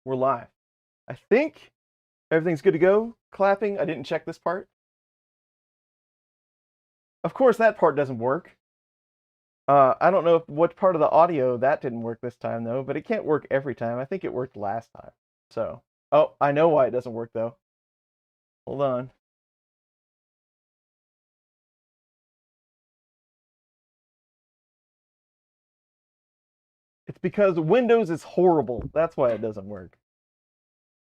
we're live. I think everything's good to go. Clapping, I didn't check this part. Of course, that part doesn't work. I don't know what part of the audio that didn't work this time, though, but it can't work every time. I think it worked last time. So, oh, I know why it doesn't work, though. Hold on. It's because Windows is horrible. That's why it doesn't work.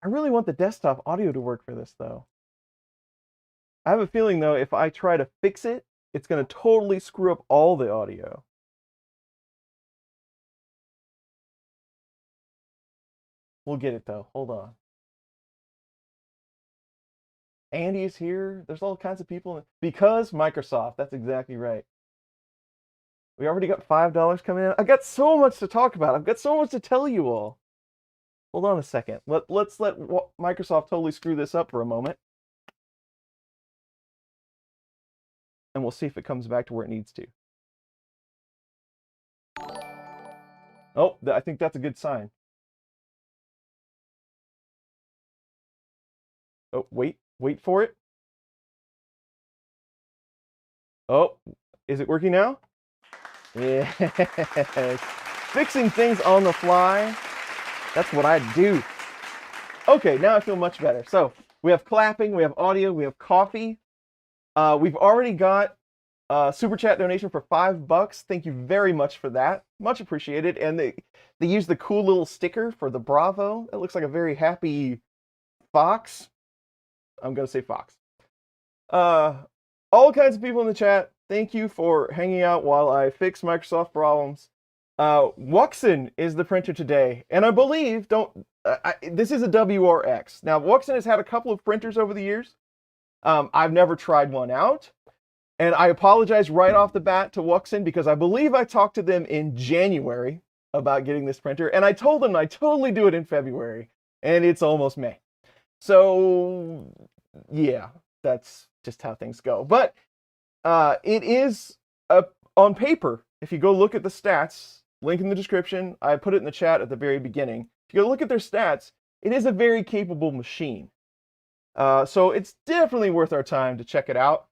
I really want the desktop audio to work for this, though. I have a feeling, though, if I try to fix it, it's going to totally screw up all the audio. We'll get it, though. Hold on. Andy is here. There's all kinds of people. Because Microsoft. That's exactly right. We already got $5 coming in. I got so much to talk about. I've got so much to tell you all. Hold on a second. Let's let Microsoft totally screw this up for a moment. And we'll see if it comes back to where it needs to. Oh, I think that's a good sign. Oh, wait for it. Oh, is it working now? Yes. Fixing things on the fly. That's what I do. Okay, now I feel much better. So we have clapping, we have audio, we have coffee. We've already got a super chat donation for $5. Thank you very much for that. Much appreciated. And they use the cool little sticker for the Bravo. It looks like a very happy fox. I'm going to say fox. All kinds of people in the chat. Thank you for hanging out while I fix Microsoft problems. Wuxn is the printer today, and I believe, this is a WRX. Now, Wuxn has had a couple of printers over the years. I've never tried one out, and I apologize right off the bat to Wuxn because I believe I talked to them in January about getting this printer, and I told them I'd totally do it in February, and it's almost May. So, yeah, that's just how things go. But it is, on paper, if you go look at the stats, link in the description, I put it in the chat at the very beginning. If you go look at their stats, it is a very capable machine. So it's definitely worth our time to check it out.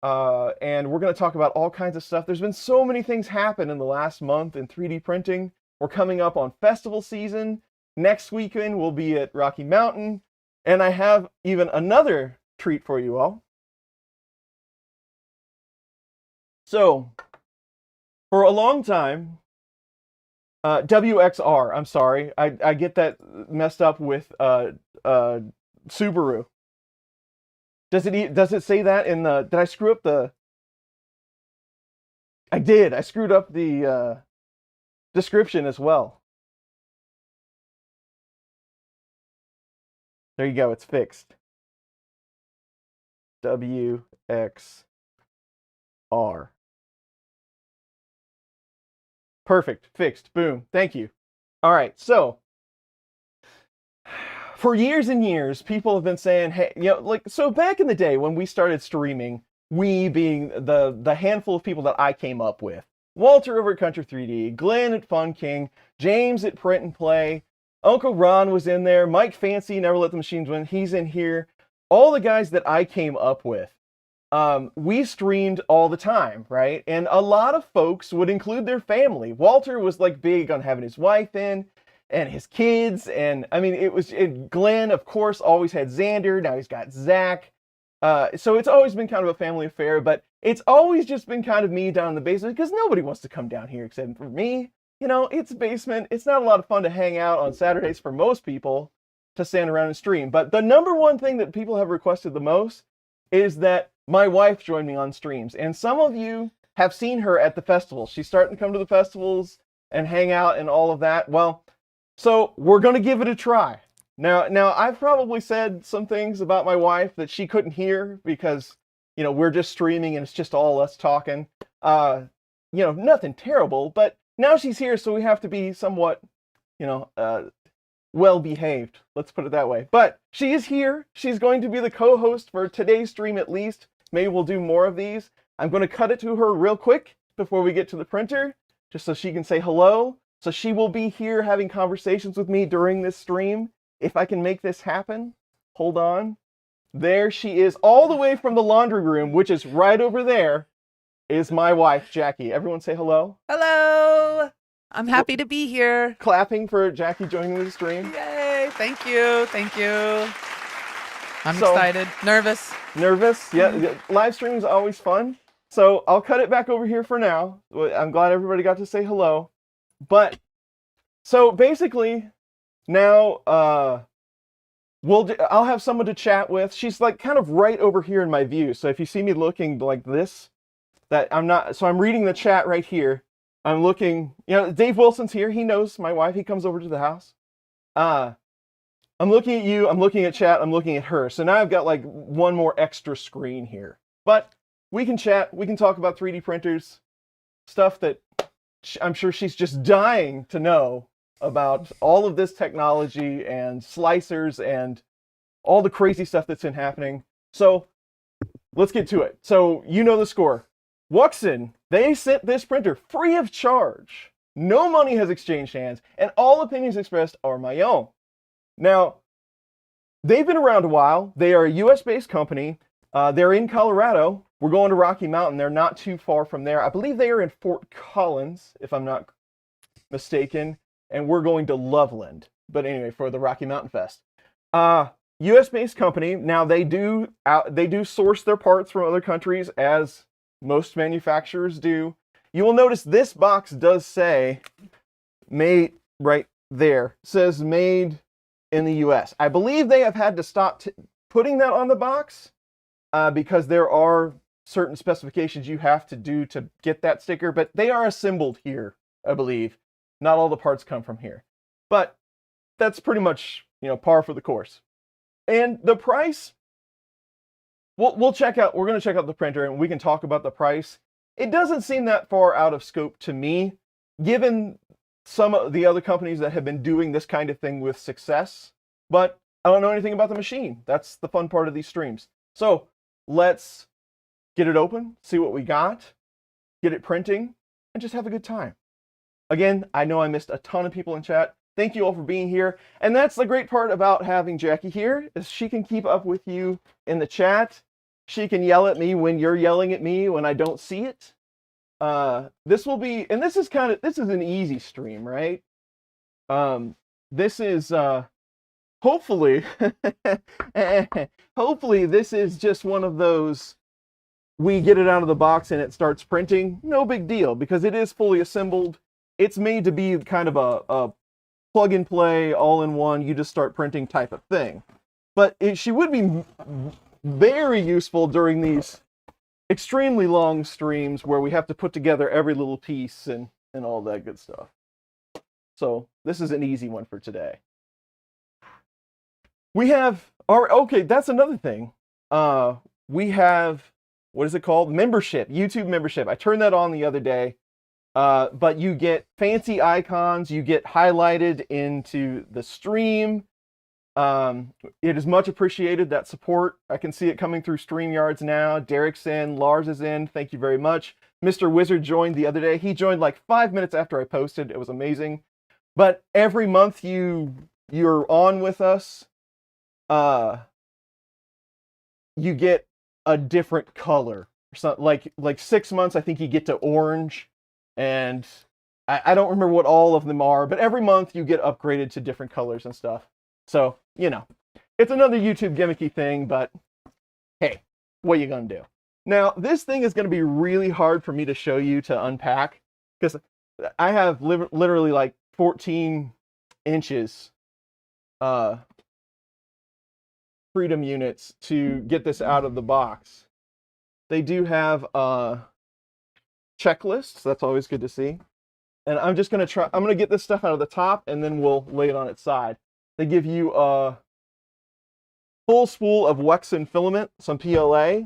And we're going to talk about all kinds of stuff. There's been so many things happen in the last month in 3D printing. We're coming up on festival season. Next weekend, we'll be at Rocky Mountain. And I have even another treat for you all. So, for a long time, WXR, I'm sorry, I get that messed up with Subaru. Does it say that in the, did I screw up the, I did, I screwed up the description as well. There you go, it's fixed. WXR. Perfect, fixed, boom, thank you. All right, so for years and years, people have been saying, hey, so back in the day when we started streaming, we being the handful of people that I came up with, Walter over at Country 3D, Glenn at Fun King, James at Print and Play, Uncle Ron was in there, Mike Fancy, Never Let the Machines Win, he's in here. All the guys that I came up with, we streamed all the time, right? And a lot of folks would include their family. Walter was like big on having his wife in and his kids. And I mean, Glenn, of course, always had Xander. Now he's got Zach. So it's always been kind of a family affair, but it's always just been kind of me down in the basement because nobody wants to come down here except for me. You know, it's a basement. It's not a lot of fun to hang out on Saturdays for most people to stand around and stream. But the number one thing that people have requested the most is that my wife joined me on streams. And some of you have seen her at the festivals. She's starting to come to the festivals and hang out and all of that. Well, so we're going to give it a try. Now I've probably said some things about my wife that she couldn't hear because, you know, we're just streaming and it's just all us talking. Nothing terrible, but now she's here, so we have to be somewhat, well-behaved. Let's put it that way. But she is here. She's going to be the co-host for today's stream at least. Maybe we'll do more of these. I'm going to cut it to her real quick before we get to the printer, just so she can say hello. So she will be here having conversations with me during this stream. if I can make this happen, hold on. There she is, all the way from the laundry room, which is right over there, is my wife, Jackie. Everyone say hello. Hello. I'm happy to be here. Clapping for Jackie joining the stream. Yay. Thank you. Thank you. I'm excited. Nervous. Nervous? Yeah. Live stream is always fun. So I'll cut it back over here for now. I'm glad everybody got to say hello. But, so basically, now, I'll have someone to chat with. She's like kind of right over here in my view. So if you see me looking like this, so I'm reading the chat right here. I'm looking, Dave Wilson's here. He knows my wife. He comes over to the house. I'm looking at you. I'm looking at chat. I'm looking at her. So now I've got like one more extra screen here. But we can chat. We can talk about 3D printers, stuff that I'm sure she's just dying to know about, all of this technology and slicers and all the crazy stuff that's been happening. So let's get to it. So you know the score. Wuxn, they sent this printer free of charge. No money has exchanged hands, and all opinions expressed are my own. Now, they've been around a while. They are a US-based company. They're in Colorado. We're going to Rocky Mountain. They're not too far from there. I believe they are in Fort Collins, if I'm not mistaken. And we're going to Loveland. But anyway, for the Rocky Mountain Fest. US-based company. Now, they do source their parts from other countries, as most manufacturers do. You will notice this box does say made right there. It says made in the US. I believe they have had to stop putting that on the box because there are certain specifications you have to do to get that sticker, but they are assembled here, I believe. Not all the parts come from here. But that's pretty much, par for the course. And the price, we're going to check out the printer and we can talk about the price. It doesn't seem that far out of scope to me, given some of the other companies that have been doing this kind of thing with success. But I don't know anything about the machine. That's the fun part of these streams. So let's get it open, see what we got, get it printing, and just have a good time. Again, I know I missed a ton of people in chat. Thank you all for being here. And that's the great part about having Jackie here, is she can keep up with you in the chat. She can yell at me when you're yelling at me when I don't see it. This will be, and this is an easy stream, right? This is, hopefully, hopefully this is just one of those, we get it out of the box and it starts printing. No big deal, because it is fully assembled. It's made to be kind of a plug and play, all in one, you just start printing type of thing. But she would be very useful during these extremely long streams where we have to put together every little piece and all that good stuff. So this is an easy one for today. We have okay, that's another thing. We have, what is it called? Membership, YouTube membership. I turned that on the other day. But you get fancy icons, you get highlighted into the stream. It is much appreciated, that support. I can see it coming through StreamYards now. Derek's in, Lars is in, thank you very much. Mr. Wizard joined the other day. He joined like 5 minutes after I posted. It was amazing. But every month you're on with us, you get a different color. So like 6 months, I think you get to orange. And I don't remember what all of them are, but every month you get upgraded to different colors and stuff. So, it's another YouTube gimmicky thing, but hey, what are you going to do? Now, this thing is going to be really hard for me to show you to unpack, because I have literally like 14 inches freedom units to get this out of the box. They do have checklists. That's always good to see. And I'm just going to I'm going to get this stuff out of the top and then we'll lay it on its side. They give you a full spool of Wuxn filament, some PLA,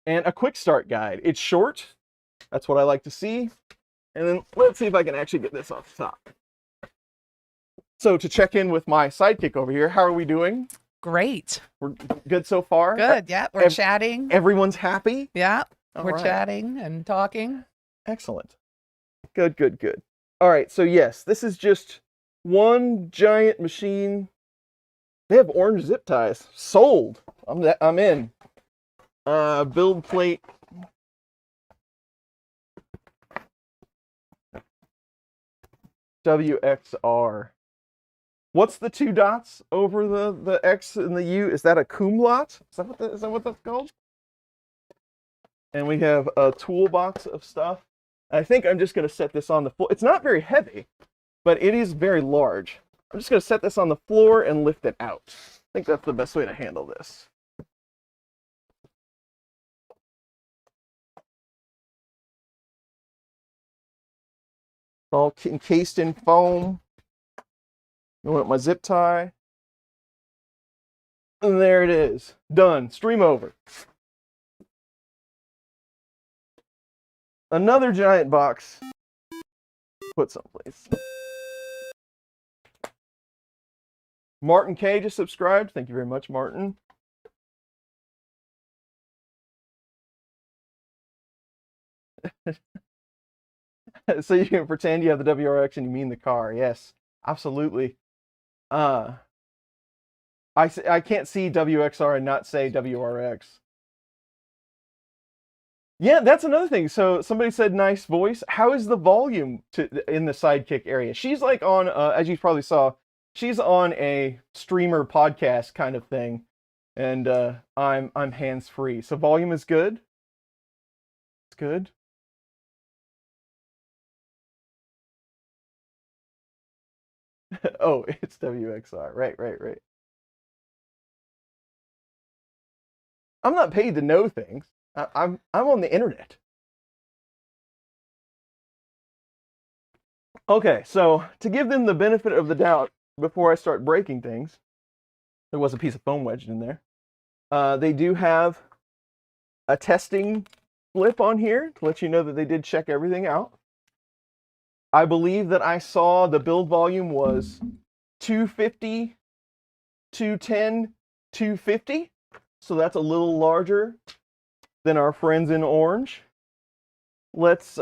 and a quick start guide. It's short. That's what I like to see. And then let's see if I can actually get this off the top. So to check in with my sidekick over here, how are we doing? Great. We're good so far? Good, yeah. We're chatting. Everyone's happy? Yeah, All we're right. chatting and talking. Excellent. Good, good, good. All right, so yes, this is just one giant machine. They have orange zip ties. Sold. I'm in. Build plate. WXR. What's the two dots over the X and the U? Is that a cum lot? Is that what that's called? And we have a toolbox of stuff. I think I'm just going to set this on the floor. It's not very heavy, but it is very large. I'm just going to set this on the floor and lift it out. I think that's the best way to handle this. All encased in foam. I want my zip tie. And there it is. Done. Stream over. Another giant box. Put someplace. Martin K just subscribed. Thank you very much, Martin. So you can pretend you have the WRX and you mean the car. Yes, absolutely. I can't see WXR and not say WRX. Yeah, that's another thing. So somebody said nice voice. How is the volume in the sidekick area? She's like on, as you probably saw, she's on a streamer podcast kind of thing, and I'm hands free. So volume is good. It's good. Oh, it's WXR. Right. I'm not paid to know things. I'm on the internet. Okay, so to give them the benefit of the doubt before I start breaking things, there was a piece of foam wedged in there. They do have a testing flip on here to let you know that they did check everything out. I believe that I saw the build volume was 250, 210, 250. So that's a little larger than our friends in orange. Let's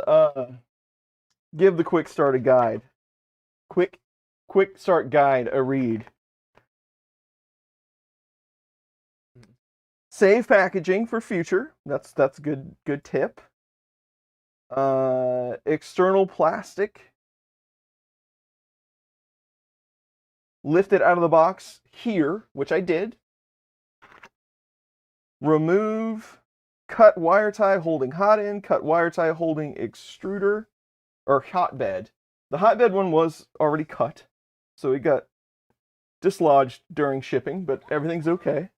give the quick start a guide. Quick start guide a read. Save packaging for future. That's good tip. External plastic. Lift it out of the box here, which I did. Remove cut wire tie holding hot end, cut wire tie holding extruder, or hotbed. The hotbed one was already cut, so it got dislodged during shipping, but everything's okay.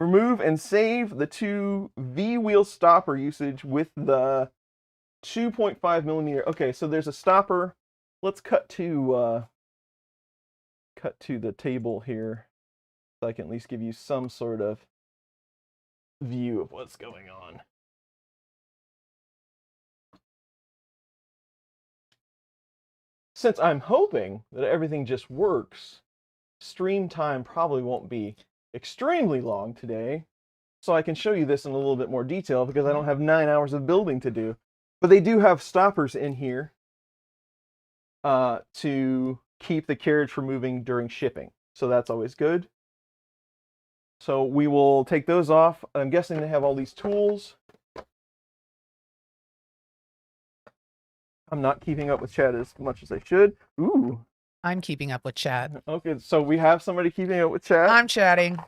Remove and save the two V-wheel stopper usage with the 2.5 millimeter. Okay, so there's a stopper. Let's cut to the table here, so I can at least give you some sort of view of what's going on. Since I'm hoping that everything just works, stream time probably won't be extremely long today, so I can show you this in a little bit more detail because I don't have 9 hours of building to do. But they do have stoppers in here to keep the carriage from moving during shipping, so that's always good. So we will take those off. I'm guessing they have all these tools. I'm not keeping up with chat as much as I should. Ooh. I'm keeping up with chat. Okay, so we have somebody keeping up with chat. I'm chatting.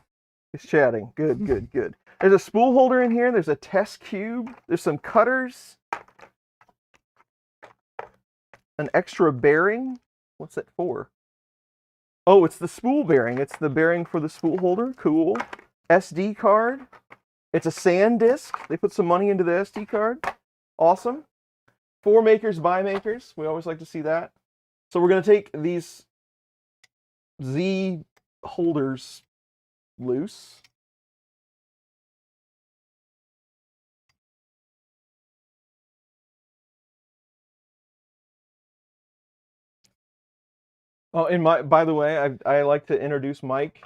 He's chatting. Good. There's a spool holder in here. There's a test cube. There's some cutters. An extra bearing. What's that for? Oh, it's the spool bearing. It's the bearing for the spool holder. Cool. SD card. It's a sand disk. They put some money into the SD card. Awesome. For makers, by makers. We always like to see that. So we're going to take these Z holders loose. Oh, and by the way, I like to introduce Mike.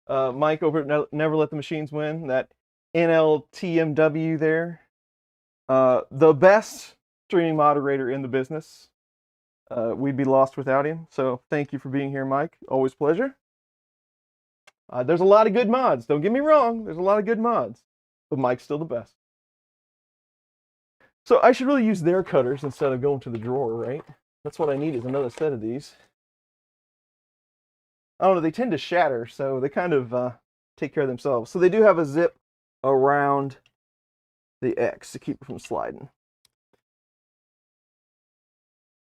Mike over at Never Let the Machines Win, that NLTMW there. The best streaming moderator in the business. We'd be lost without him. So thank you for being here, Mike. Always a pleasure. There's a lot of good mods. Don't get me wrong. There's a lot of good mods. But Mike's still the best. So I should really use their cutters instead of going to the drawer, right? That's what I need is another set of these. I don't know. They tend to shatter, so they kind of take care of themselves. So they do have a zip around the X to keep it from sliding.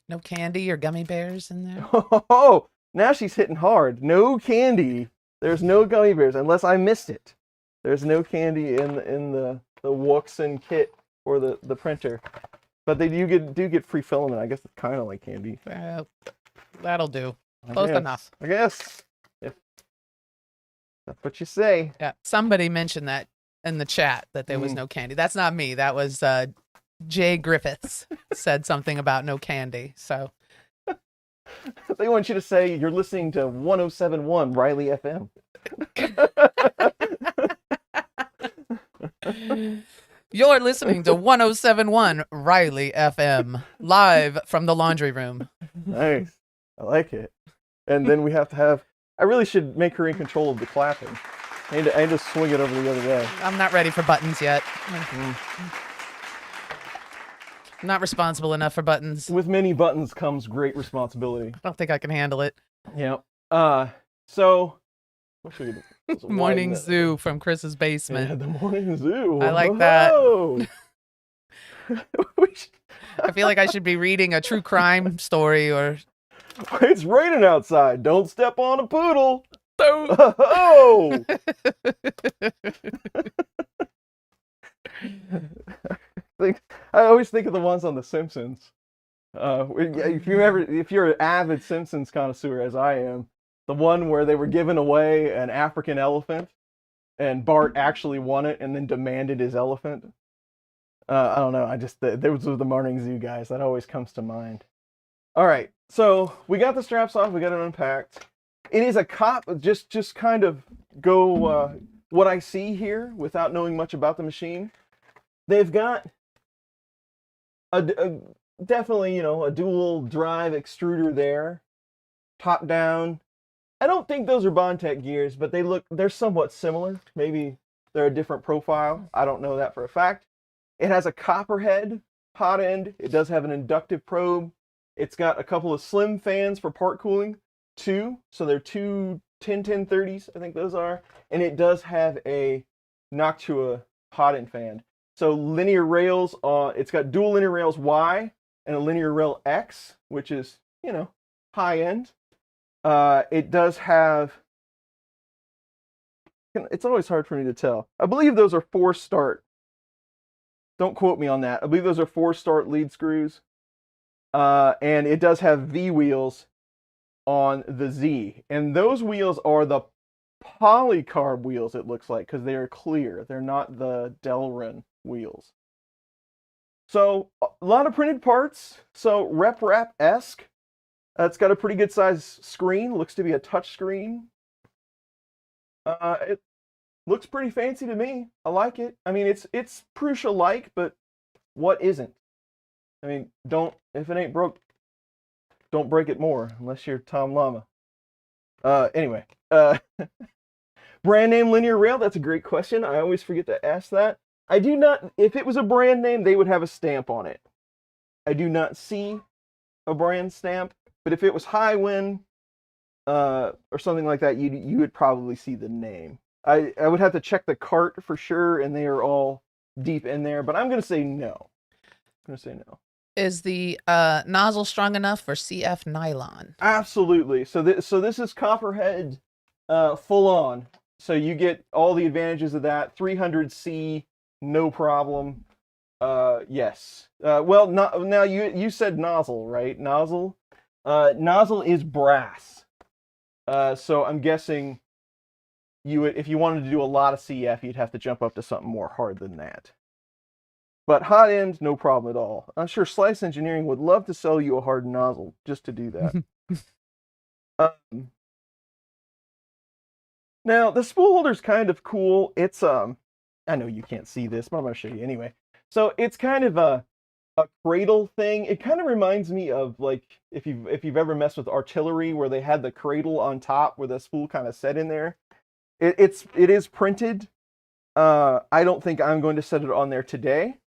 No candy or gummy bears in there? Oh, now she's hitting hard. No candy. There's no gummy bears, unless I missed it. There's no candy in the Wuxn kit or the printer. But they do get free filament. I guess it's kind of like candy. That'll do. Close enough. I guess. If that's what you say. Yeah, somebody mentioned that in the chat that there was no candy. That's not me. That was Jay Griffiths said something about no candy. So they want you to say you're listening to 107.1 Riley FM. You're listening to 107.1 Riley FM, live from the laundry room. Nice. I like it. And then we have to have... I really should make her in control of the clapping. I need to swing it over the other way. I'm not ready for buttons yet. I'm not responsible enough for buttons. With many buttons comes great responsibility. I don't think I can handle it. Yeah. So... What should we do? Morning Zoo from Chris's basement. Yeah, the Morning Zoo. I like that. I feel like I should be reading a true crime story or... It's raining outside. Don't step on a poodle. Oh! I always think of the ones on The Simpsons. If you're an avid Simpsons connoisseur, as I am, the one where they were giving away an African elephant, and Bart actually won it and then demanded his elephant. I don't know. Those were the Morning Zoo guys. That always comes to mind. All right, so we got the straps off. We got it unpacked. It is a cop. Just kind of go what I see here without knowing much about the machine. They've got definitely a dual drive extruder there, top down. I don't think those are Bondtech gears, but they're somewhat similar. Maybe they're a different profile. I don't know that for a fact. It has a copper head, hot end. It does have an inductive probe. It's got a couple of slim fans for part cooling, two. So they're two 1030s, I think those are. And it does have a Noctua hot end fan. So linear rails, it's got dual linear rails Y and a linear rail X, which is, high end. It does have, it's always hard for me to tell. I believe those are 4-start. Don't quote me on that. I believe those are 4-start lead screws. And it does have V wheels on the Z. And those wheels are the polycarb wheels, it looks like, because they are clear. They're not the Delrin wheels. So, a lot of printed parts. So, RepRap-esque. It's got a pretty good size screen. Looks to be a touch screen. It looks pretty fancy to me. I like it. I mean, it's Prusa-like, but what isn't? I mean, if it ain't broke, don't break it more, unless you're Tom Llama. Anyway, brand name linear rail, that's a great question. I always forget to ask that. I do not, if it was a brand name, they would have a stamp on it. I do not see a brand stamp, but if it was Highwind, or something like that, you would probably see the name. I would have to check the cart for sure, and they are all deep in there, but I'm going to say no. Is the nozzle strong enough for CF nylon? Absolutely. So this is copperhead full on. So you get all the advantages of that. 300C, no problem. Yes. Well, now you said nozzle, right? Nozzle. Nozzle is brass. So I'm guessing if you wanted to do a lot of CF, you'd have to jump up to something more hard than that. But hot end, no problem at all. I'm sure Slice Engineering would love to sell you a hard nozzle just to do that. Now, the spool holder's kind of cool. It's, I know you can't see this, but I'm going to show you anyway. So it's kind of a cradle thing. It kind of reminds me of like if you've ever messed with artillery where they had the cradle on top where the spool kind of set in there. It is printed. I don't think I'm going to set it on there today,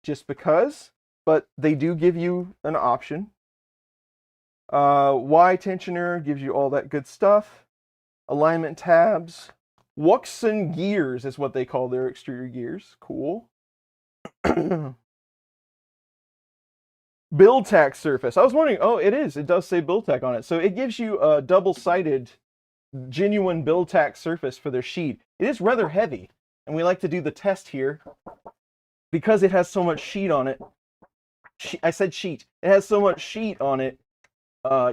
just because. But they do give you an option. Y tensioner gives you all that good stuff. Alignment tabs. Wuxn gears is what they call their exterior gears. Cool. Build tack surface. I was wondering, oh, it is. It does say build tack on it. So it gives you a double-sided, genuine build tack surface for their sheet. It is rather heavy, and we like to do the test here because it has so much sheet on it. I said sheet. It has so much sheet on it,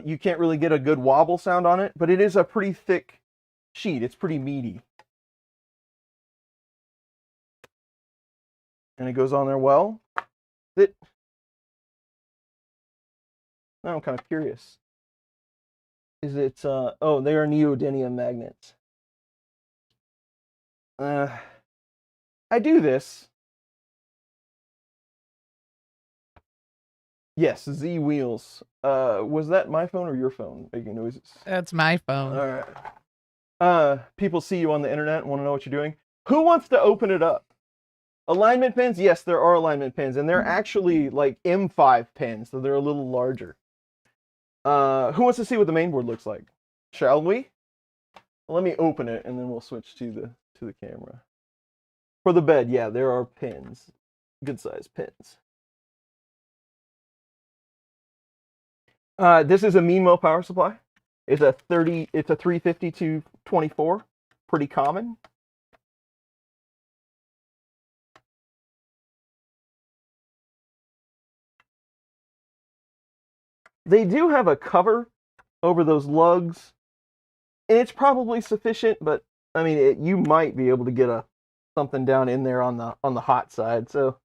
you can't really get a good wobble sound on it, but it is a pretty thick sheet. It's pretty meaty. And it goes on there well. Now I'm kind of curious. Is it, oh, they are neodymium magnets. I do this. Yes, Z wheels. Was that my phone or your phone making noises? That's my phone. All right. People see you on the internet and want to know what you're doing. Who wants to open it up? Alignment pins? Yes, there are alignment pins, and they're actually like M5 pins, so they're a little larger. Who wants to see what the main board looks like? Shall we? Let me open it, and then we'll switch to the camera. For the bed, yeah, there are pins, good size pins. This is a Meanwell power supply. It's a 350 to 24, pretty common. They do have a cover over those lugs, and it's probably sufficient, but I mean, you might be able to get something down in there on the hot side, so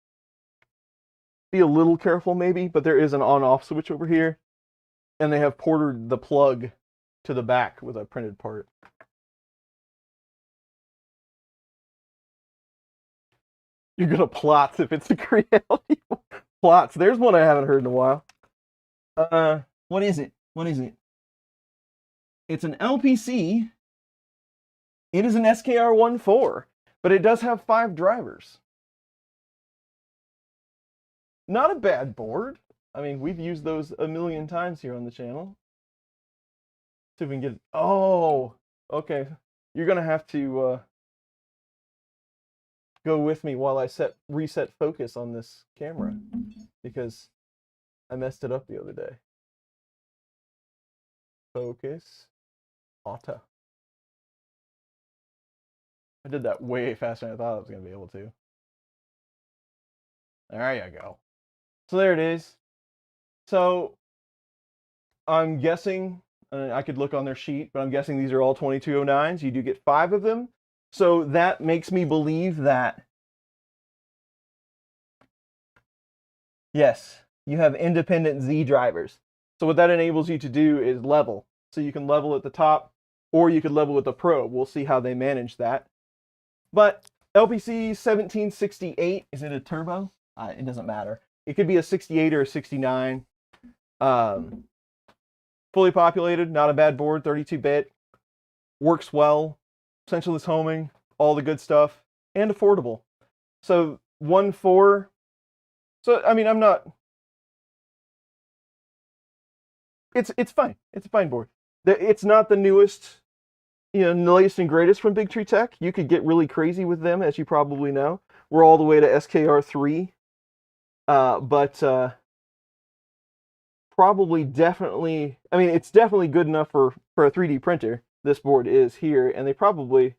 be a little careful maybe, but there is an on-off switch over here, and they have ported the plug to the back with a printed part. You're gonna plots if it's a reality. Plots. There's one I haven't heard in a while. What is it? What is it? It's an LPC. It is an SKR14, but it does have 5 drivers. Not a bad board. I mean, we've used those a million times here on the channel. See if we can get it. Oh, okay. You're gonna have to go with me while I reset focus on this camera, because I messed it up the other day. Focus. Auto. I did that way faster than I thought I was going to be able to. There you go. So there it is. So I'm guessing, I could look on their sheet, but I'm guessing these are all 2209s. You do get 5 of them. So that makes me believe that, yes, you have independent Z drivers. So what that enables you to do is level. So you can level at the top, or you could level with the probe. We'll see how they manage that. But LPC 1768, is it a turbo? It doesn't matter. It could be a 68 or a 69. Fully populated, not a bad board, 32-bit. Works well, sensorless homing, all the good stuff, and affordable. So 1.4. So I mean, I'm not. It's fine. It's a fine board. It's not the newest, the latest and greatest from Big Tree Tech. You could get really crazy with them, as you probably know. We're all the way to SKR3, but probably definitely. I mean, it's definitely good enough for a 3D printer. This board is here, and they're probably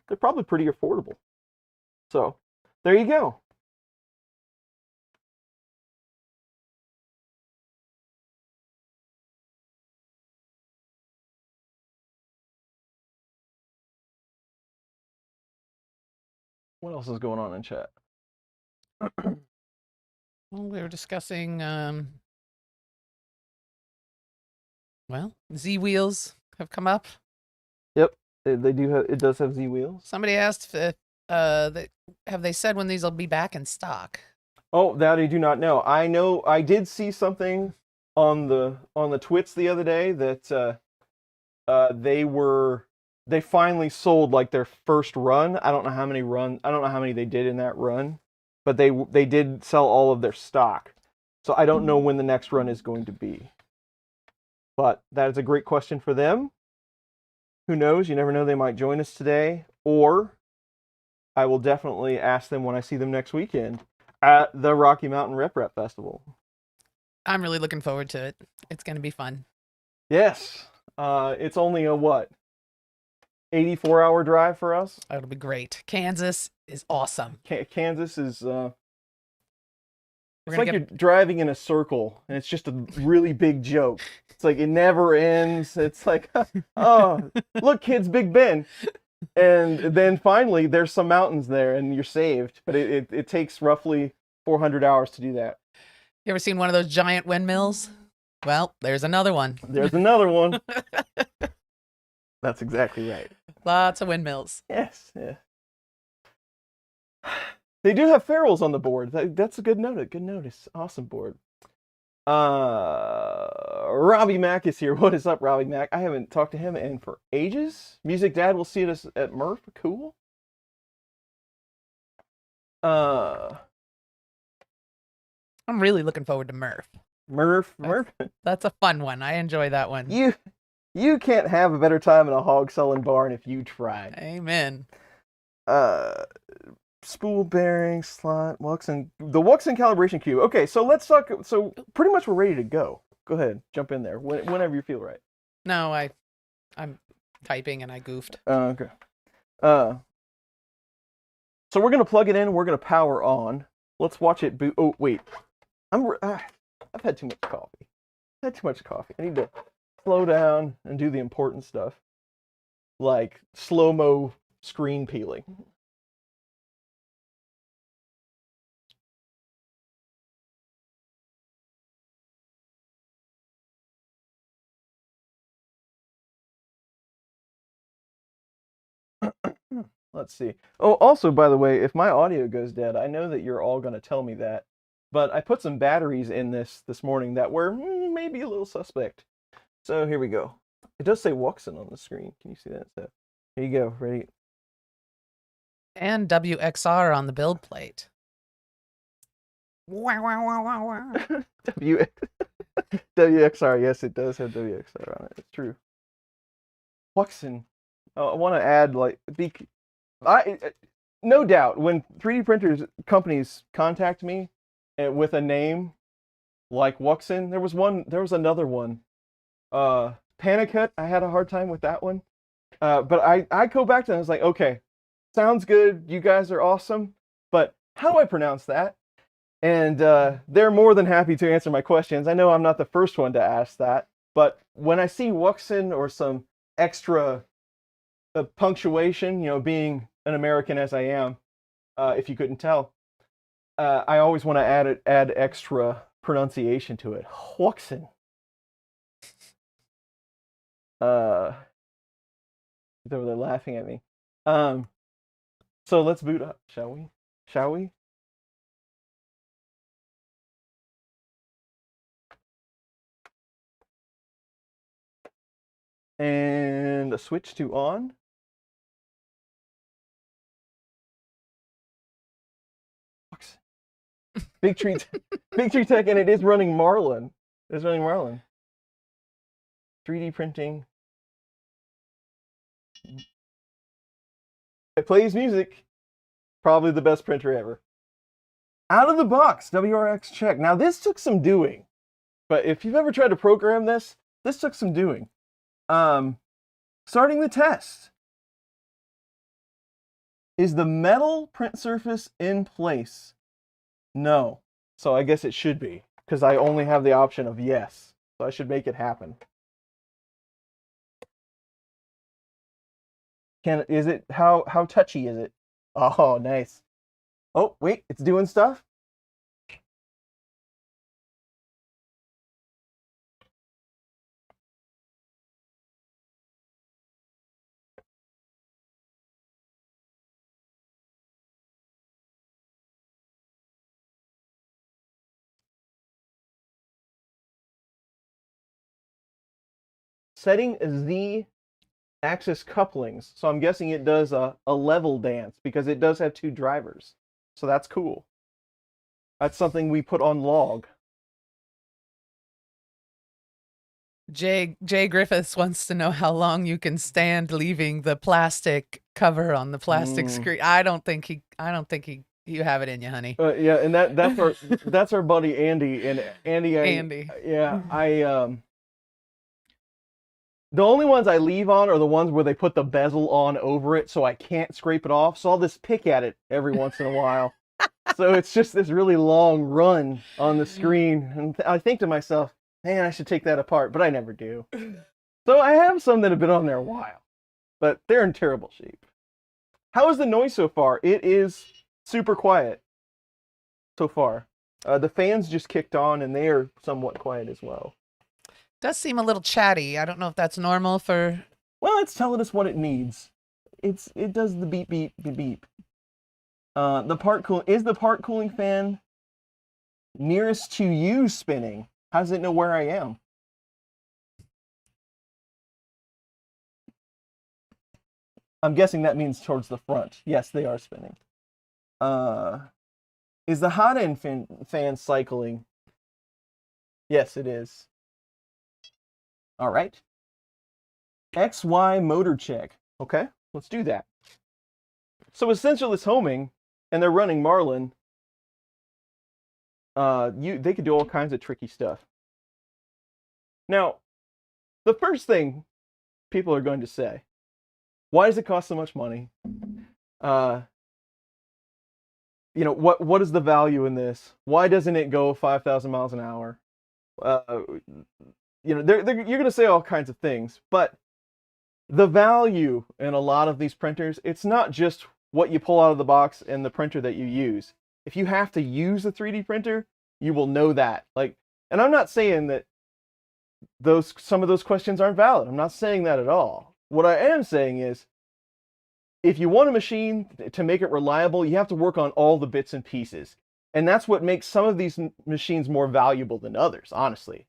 pretty affordable. So there you go. What else is going on in chat? Well, we were discussing, well, Z wheels have come up. Yep, they do have. It does have Z wheels. Somebody asked if have they said when these will be back in stock? Oh, that I do not know. I know I did see something on the twits the other day that they finally sold like their first run. I don't know how many run. I don't know how many they did in that run, but they did sell all of their stock. So I don't know when the next run is going to be. But that is a great question for them. Who knows? You never know. They might join us today, or I will definitely ask them when I see them next weekend at the Rocky Mountain Rep Rap Festival. I'm really looking forward to it. It's going to be fun. Yes. It's only a what? 84-hour drive for us. It'll be great. Kansas is awesome. Kansas is We're it's gonna like you're driving in a circle and it's just a really big joke. It's like it never ends. It's like, oh, look, kids, Big Ben. And then finally there's some mountains there and you're saved. But it takes roughly 400 hours to do that. You ever seen one of those giant windmills? Well, there's another one. There's another one. That's exactly right. Lots of windmills. Yes. Yeah. They do have ferals on the board. That's a good notice. Good notice. Awesome board. Robbie Mack is here. What is up, Robbie Mack? I haven't talked to him in for ages. Music Dad will see us at Murph. Cool. I'm really looking forward to Murph. Murph. That's a fun one. I enjoy that one. You can't have a better time in a hog selling barn if you try. Amen. Spool bearing slot the Wuxn calibration cube. Okay, so let's talk. So pretty much we're ready to go. Go ahead, jump in there whenever you feel right. No, I'm typing and I goofed. Okay. So we're gonna plug it in. We're gonna power on. Let's watch it boot. Oh wait, I've had too much coffee. I need to slow down and do the important stuff, like slow-mo screen peeling. Let's see. Oh, also, by the way, if my audio goes dead, I know that you're all going to tell me that, but I put some batteries in this morning that were maybe a little suspect. So here we go. It does say Wuxn on the screen. Can you see that? So here you go. Ready? And WXR on the build plate. WXR. Yes, it does have WXR on it. It's true. Wuxn. I want to add no doubt when 3D printers companies contact me with a name like Wuxn, there was another one. Panicut, I had a hard time with that one. But I go back to them, I was like, okay, sounds good, you guys are awesome, but how do I pronounce that? And they're more than happy to answer my questions. I know I'm not the first one to ask that, but when I see Wuxn or some extra punctuation, being an American as I am, if you couldn't tell, I always want to add extra pronunciation to it. Wuxn. They were laughing at me. So let's boot up, shall we? And a switch to on. Big Tree Tech, and it is running Marlin. 3D printing. It plays music. Probably the best printer ever. Out of the box, WRX check. Now this took some doing, but if you've ever tried to program this took some doing. Starting the test. Is the metal print surface in place? No. So I guess it should be, because I only have the option of yes. So I should make it happen. How touchy is it? Oh, nice. Oh, wait, it's doing stuff? setting Z axis couplings. So I'm guessing it does a level dance because it does have 2 drivers. So that's cool. That's something we put on log. Jay Griffiths wants to know how long you can stand leaving the plastic cover on the plastic screen. I don't think you have it in you, honey. Yeah, and that's our buddy Andy, and Andy. The only ones I leave on are the ones where they put the bezel on over it so I can't scrape it off. So I'll just pick at it every once in a while. So it's just this really long run on the screen. And I think to myself, man, I should take that apart, but I never do. So I have some that have been on there a while, but they're in terrible shape. How is the noise so far? It is super quiet so far. The fans just kicked on and they are somewhat quiet as well. Does seem a little chatty. I don't know if that's normal for... Well, it's telling us what it needs. It does the beep, beep, beep, beep. Is the part cooling fan nearest to you spinning? How does it know where I am? I'm guessing that means towards the front. Yes, they are spinning. Is the hot end fan cycling? Yes, it is. All right. XY motor check. Okay, let's do that. So essential is homing, and they're running Marlin. They could do all kinds of tricky stuff. Now, the first thing people are going to say, why does it cost so much money? What is the value in this? Why doesn't it go 5,000 miles an hour? You're going to say all kinds of things, but the value in a lot of these printers, it's not just what you pull out of the box and the printer that you use. If you have to use a 3D printer, you will know that. And I'm not saying that some of those questions aren't valid. I'm not saying that at all. What I am saying is, if you want a machine to make it reliable, you have to work on all the bits and pieces. And that's what makes some of these machines more valuable than others, honestly.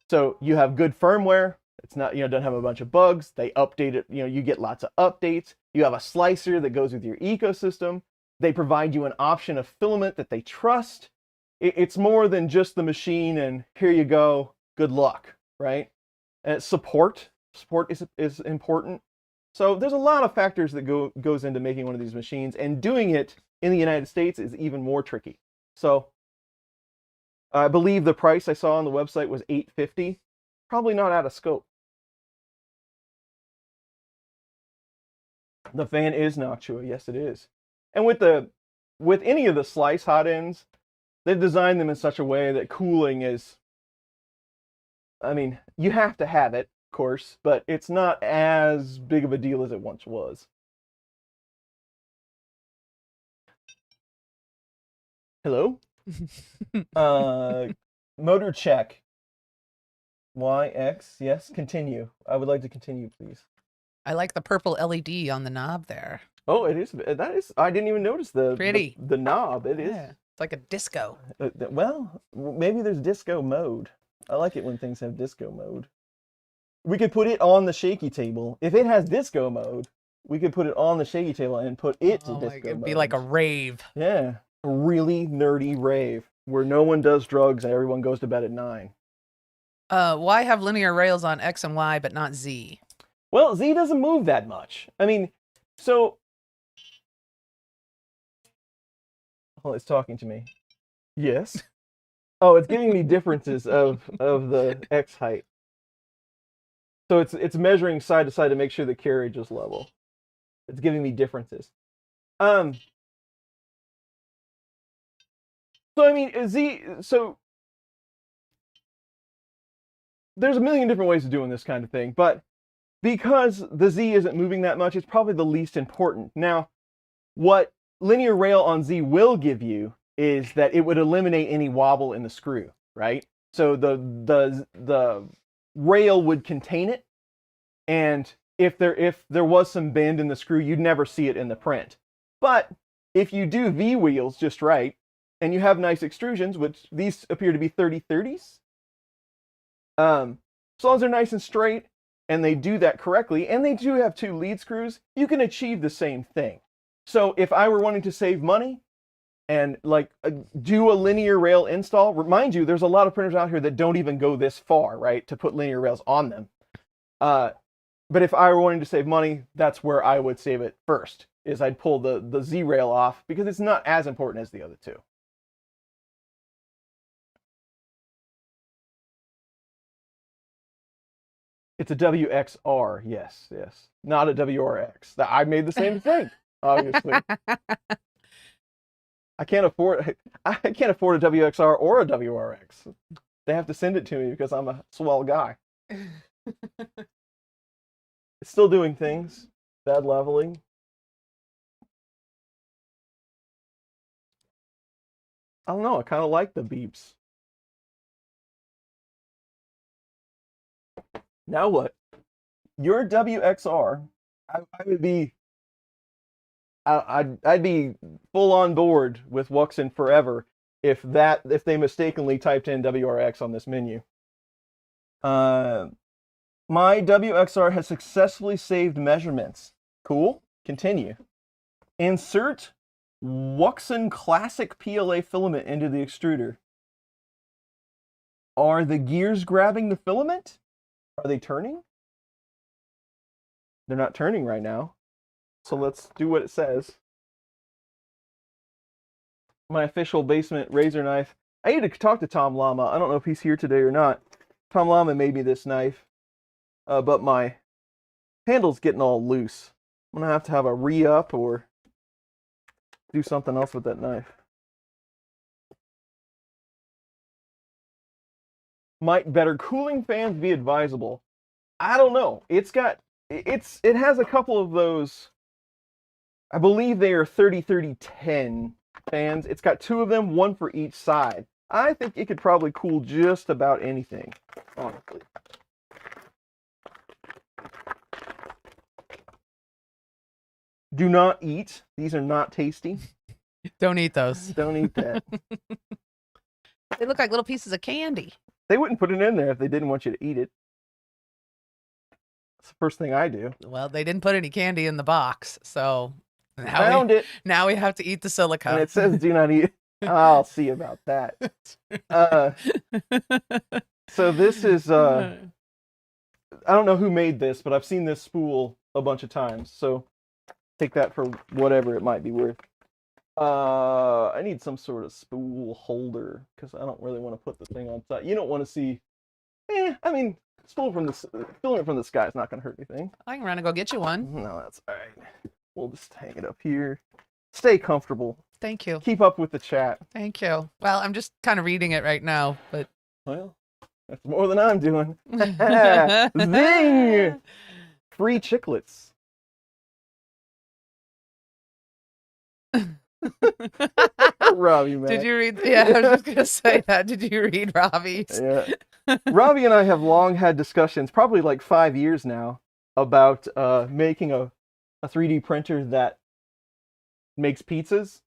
So you have good firmware. It's not, doesn't have a bunch of bugs. They update it. You get lots of updates. You have a slicer that goes with your ecosystem. They provide you an option of filament that they trust. It's more than just the machine and here you go, good luck, right? And support is important. So there's a lot of factors that goes into making one of these machines, and doing it in the United States is even more tricky. So I believe the price I saw on the website was $850. Probably not out of scope. The fan is Noctua, yes it is. And with any of the slice hot ends, they've designed them in such a way that cooling is, you have to have it, of course, but it's not as big of a deal as it once was. Hello? Motor check. YX, yes, continue. I would like to continue, please. I like the purple LED on the knob there. Oh, it is. That is. I didn't even notice pretty the knob. It is. Yeah, it's like a disco. Well, maybe there's disco mode. I like it when things have disco mode. We could put it on the shaky table. If it has disco mode, we could put it on the shaky table and put it to disco mode. It'd be like a rave. Yeah, a really nerdy rave where no one does drugs and everyone goes to bed at 9. Why have linear rails on X and Y but not Z? Well, Z doesn't move that much. So... Oh, it's talking to me. Yes. Oh, it's giving me differences of the X height. So it's measuring side to side to make sure the carriage is level. It's giving me differences. So there's a million different ways of doing this kind of thing, but because the Z isn't moving that much, it's probably the least important. Now, what linear rail on Z will give you is that it would eliminate any wobble in the screw, right? So the rail would contain it, and if there was some bend in the screw, you'd never see it in the print. But if you do V wheels just right, and you have nice extrusions, which these appear to be 30/30s, as long as they're nice and straight, and they do that correctly, and they do have 2 lead screws, you can achieve the same thing. So if I were wanting to save money and like do a linear rail install, remind you, there's a lot of printers out here that don't even go this far, right, to put linear rails on them. But if I were wanting to save money, that's where I would save it first, is I'd pull the Z rail off because it's not as important as the other 2. It's a WXR, yes. Not a WRX. I made the same thing, obviously. I can't afford a WXR or a WRX. They have to send it to me because I'm a swell guy. It's still doing things. Bad leveling. I don't know. I kind of like the beeps. Now what? Your WXR, I would be. I'd be full on board with Wuxn forever if they mistakenly typed in WRX on this menu. My WXR has successfully saved measurements. Cool. Continue. Insert Wuxn Classic PLA filament into the extruder. Are the gears grabbing the filament? Are they turning? They're not turning right now. So let's do what it says. My official basement razor knife. I need to talk to Tom Llama. I don't know if he's here today or not. Tom Llama made me this knife. But my handle's getting all loose. I'm going to have a re-up or do something else with that knife. Might better cooling fans be advisable? I don't know. It has a couple of those. I believe they are 30-30-10 fans. It's got 2 of them, 1 for each side. I think it could probably cool just about anything, honestly. Do not eat. These are not tasty. Don't eat those. Don't eat that. They look like little pieces of candy. They wouldn't put it in there if they didn't want you to eat it. That's the first thing I do. Well, they didn't put any candy in the box, so now we have to eat the silica. And it says do not eat. I'll see about that. So this is I don't know who made this, but I've seen this spool a bunch of times. So take that for whatever it might be worth. I need some sort of spool holder because I don't really want to put the thing on top. You don't want to see. I mean, spilling it from the sky is not going to hurt anything. I can run and go get you one. No, that's all right. We'll just hang it up here. Stay comfortable. Thank you. Keep up with the chat. Thank you. Well, I'm just kind of reading it right now, but well, that's more than I'm doing. Zing! Free chiclets. Robbie, man. Did you read? Yeah, I was just gonna say that. Did you read Robbie's? Yeah. Robbie and I have long had discussions, probably like 5 years now, about making a 3D printer that makes pizzas.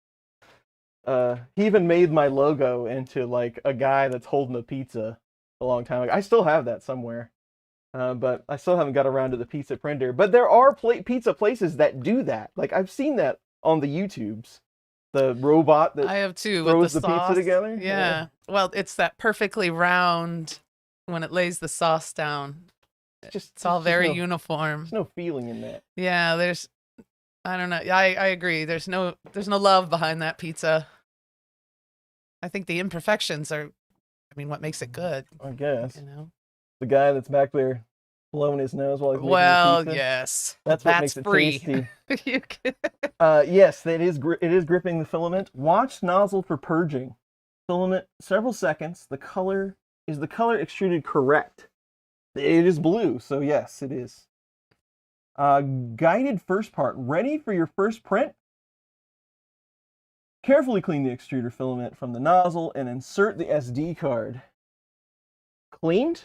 He even made my logo into like a guy that's holding a pizza a long time ago. I still have that somewhere, but I still haven't got around to the pizza printer. But there are pizza places that do that. Like I've seen that on the YouTubes. The robot that I have too throws with the sauce. pizza together. Yeah. Well, it's that perfectly round when it lays the sauce down. It's all very uniform. There's no feeling in that. Yeah, I don't know. I agree. There's no love behind that pizza. I think the imperfections are, what makes it good. I guess. The guy that's back there blowing his nose while he's making the pizza. Yes. That's what makes it free. tasty. Yes, it is gripping the filament. Watch nozzle for purging. Filament several seconds. Is the color extruded correct? It is blue, so yes, it is. Guided first part. Ready for your first print? Carefully clean the extruder filament from the nozzle and insert the SD card. Cleaned?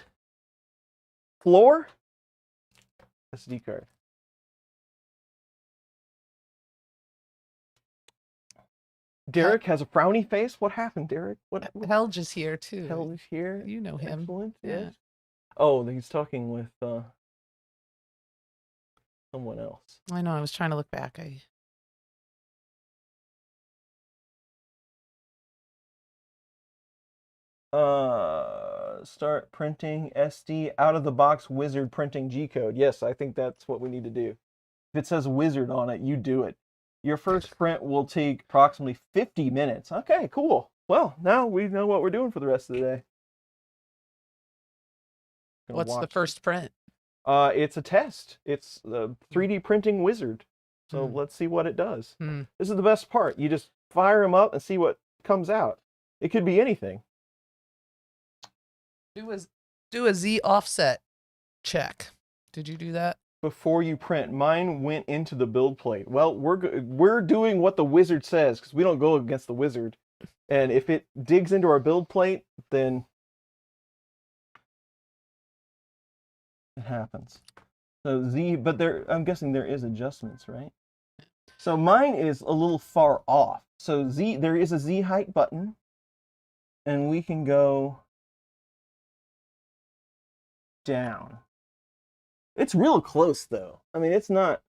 Floor? SD card. Derek has a frowny face. What happened, Derek? What? Helge is here too. Helge is here. You know him. Excellent. Yeah. Oh, he's talking with someone else. I know. I was trying to look back. Start printing SD out of the box wizard printing G code. Yes, I think that's what we need to do. If it says wizard on it, you do it. Your first print will take approximately 50 minutes. Okay, cool. Well, now we know what we're doing for the rest of the day. What's the first print? It's a test. It's the 3D printing wizard. So let's see what it does. This is the best part. You just fire them up and see what comes out. It could be anything. Do a Z offset check. Did you do that? Before you print, mine went into the build plate. Well, we're doing what the wizard says because we don't go against the wizard. And if it digs into our build plate, then it happens. So Z, but I'm guessing there is adjustments, right? So mine is a little far off. So Z, there is a Z height button, and we can go down. It's real close though. I mean, it's not.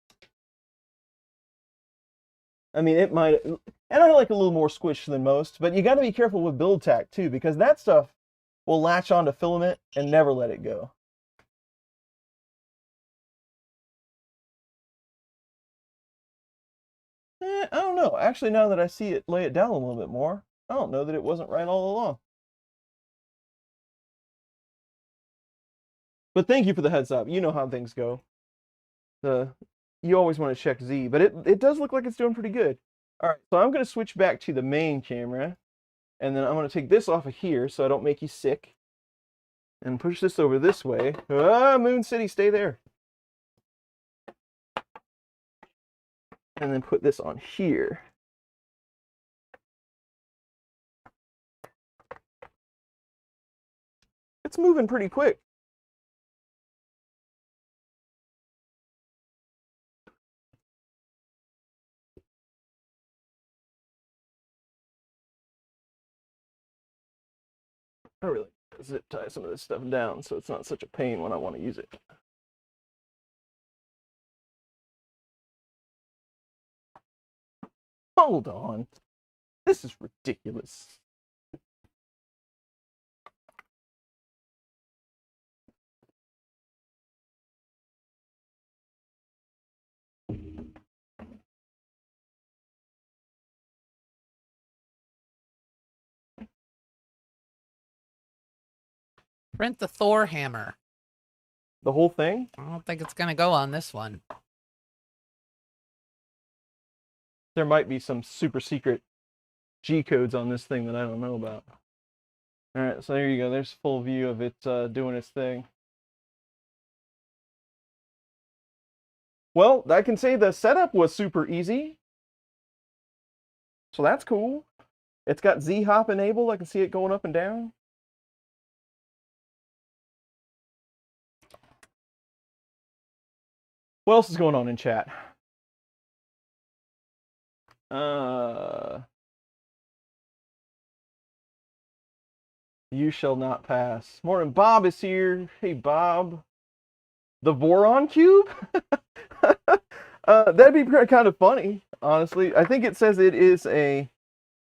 I mean, it might, and I like a little more squish than most, but you got to be careful with build tack too, because that stuff will latch onto filament and never let it go. I don't know. Actually, now that I see it lay it down a little bit more, I don't know that it wasn't right all along. But thank you for the heads up. You know how things go. You always want to check Z, but it does look like it's doing pretty good. All right, so I'm going to switch back to the main camera, and then I'm going to take this off of here so I don't make you sick, and push this over this way. Moon City, stay there. And then put this on here. It's moving pretty quick. I really zip tie some of this stuff down so it's not such a pain when I want to use it. Hold on. This is ridiculous. Print the Thor hammer. The whole thing? I don't think it's going to go on this one. There might be some super secret G codes on this thing that I don't know about. All right, so there you go. There's full view of it doing its thing. Well, I can say the setup was super easy. So that's cool. It's got Z-hop enabled. I can see it going up and down. What else is going on in chat? You shall not pass. Morning, Bob is here. Hey, Bob. The Voron cube? That'd be kind of funny, honestly. I think it says it is a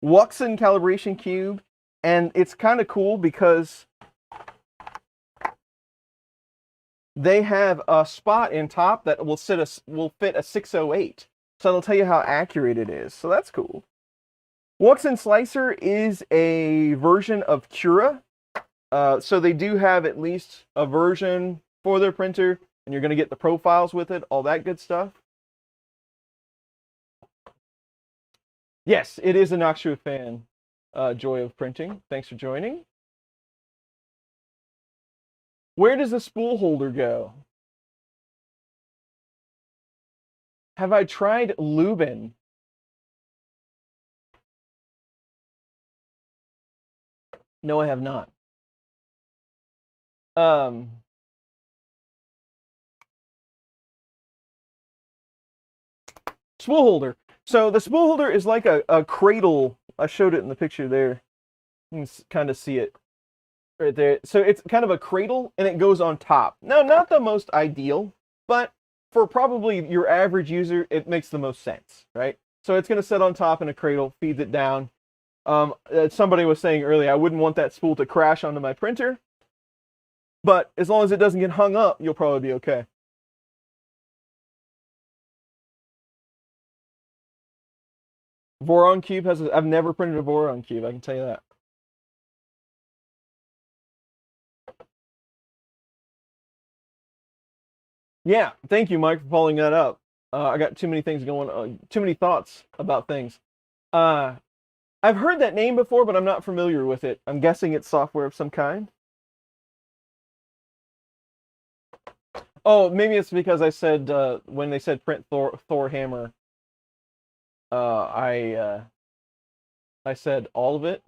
Wuxn calibration cube, and it's kind of cool because they have a spot in top that will fit a 608. So it'll tell you how accurate it is. So that's cool. Wuxn Slicer is a version of Cura. So they do have at least a version for their printer, and you're going to get the profiles with it, all that good stuff. Yes, it is a Noxtro fan. Joy of Printing. Thanks for joining. Where does the spool holder go? Have I tried Lubin? No, I have not. Spool holder. So the spool holder is like a cradle. I showed it in the picture there. You can kind of see it right there. So it's kind of a cradle, and it goes on top. Now, not the most ideal, but for probably your average user, it makes the most sense, right? So it's going to sit on top in a cradle, feeds it down. Somebody was saying earlier, I wouldn't want that spool to crash onto my printer, but as long as it doesn't get hung up, you'll probably be okay. Voron cube I've never printed a Voron cube, I can tell you that. Yeah, thank you, Mike, for following that up. I got too many things going on, too many thoughts about things. I've heard that name before, but I'm not familiar with it. I'm guessing it's software of some kind. Oh, maybe it's because I said, when they said print Thor hammer, I said all of it.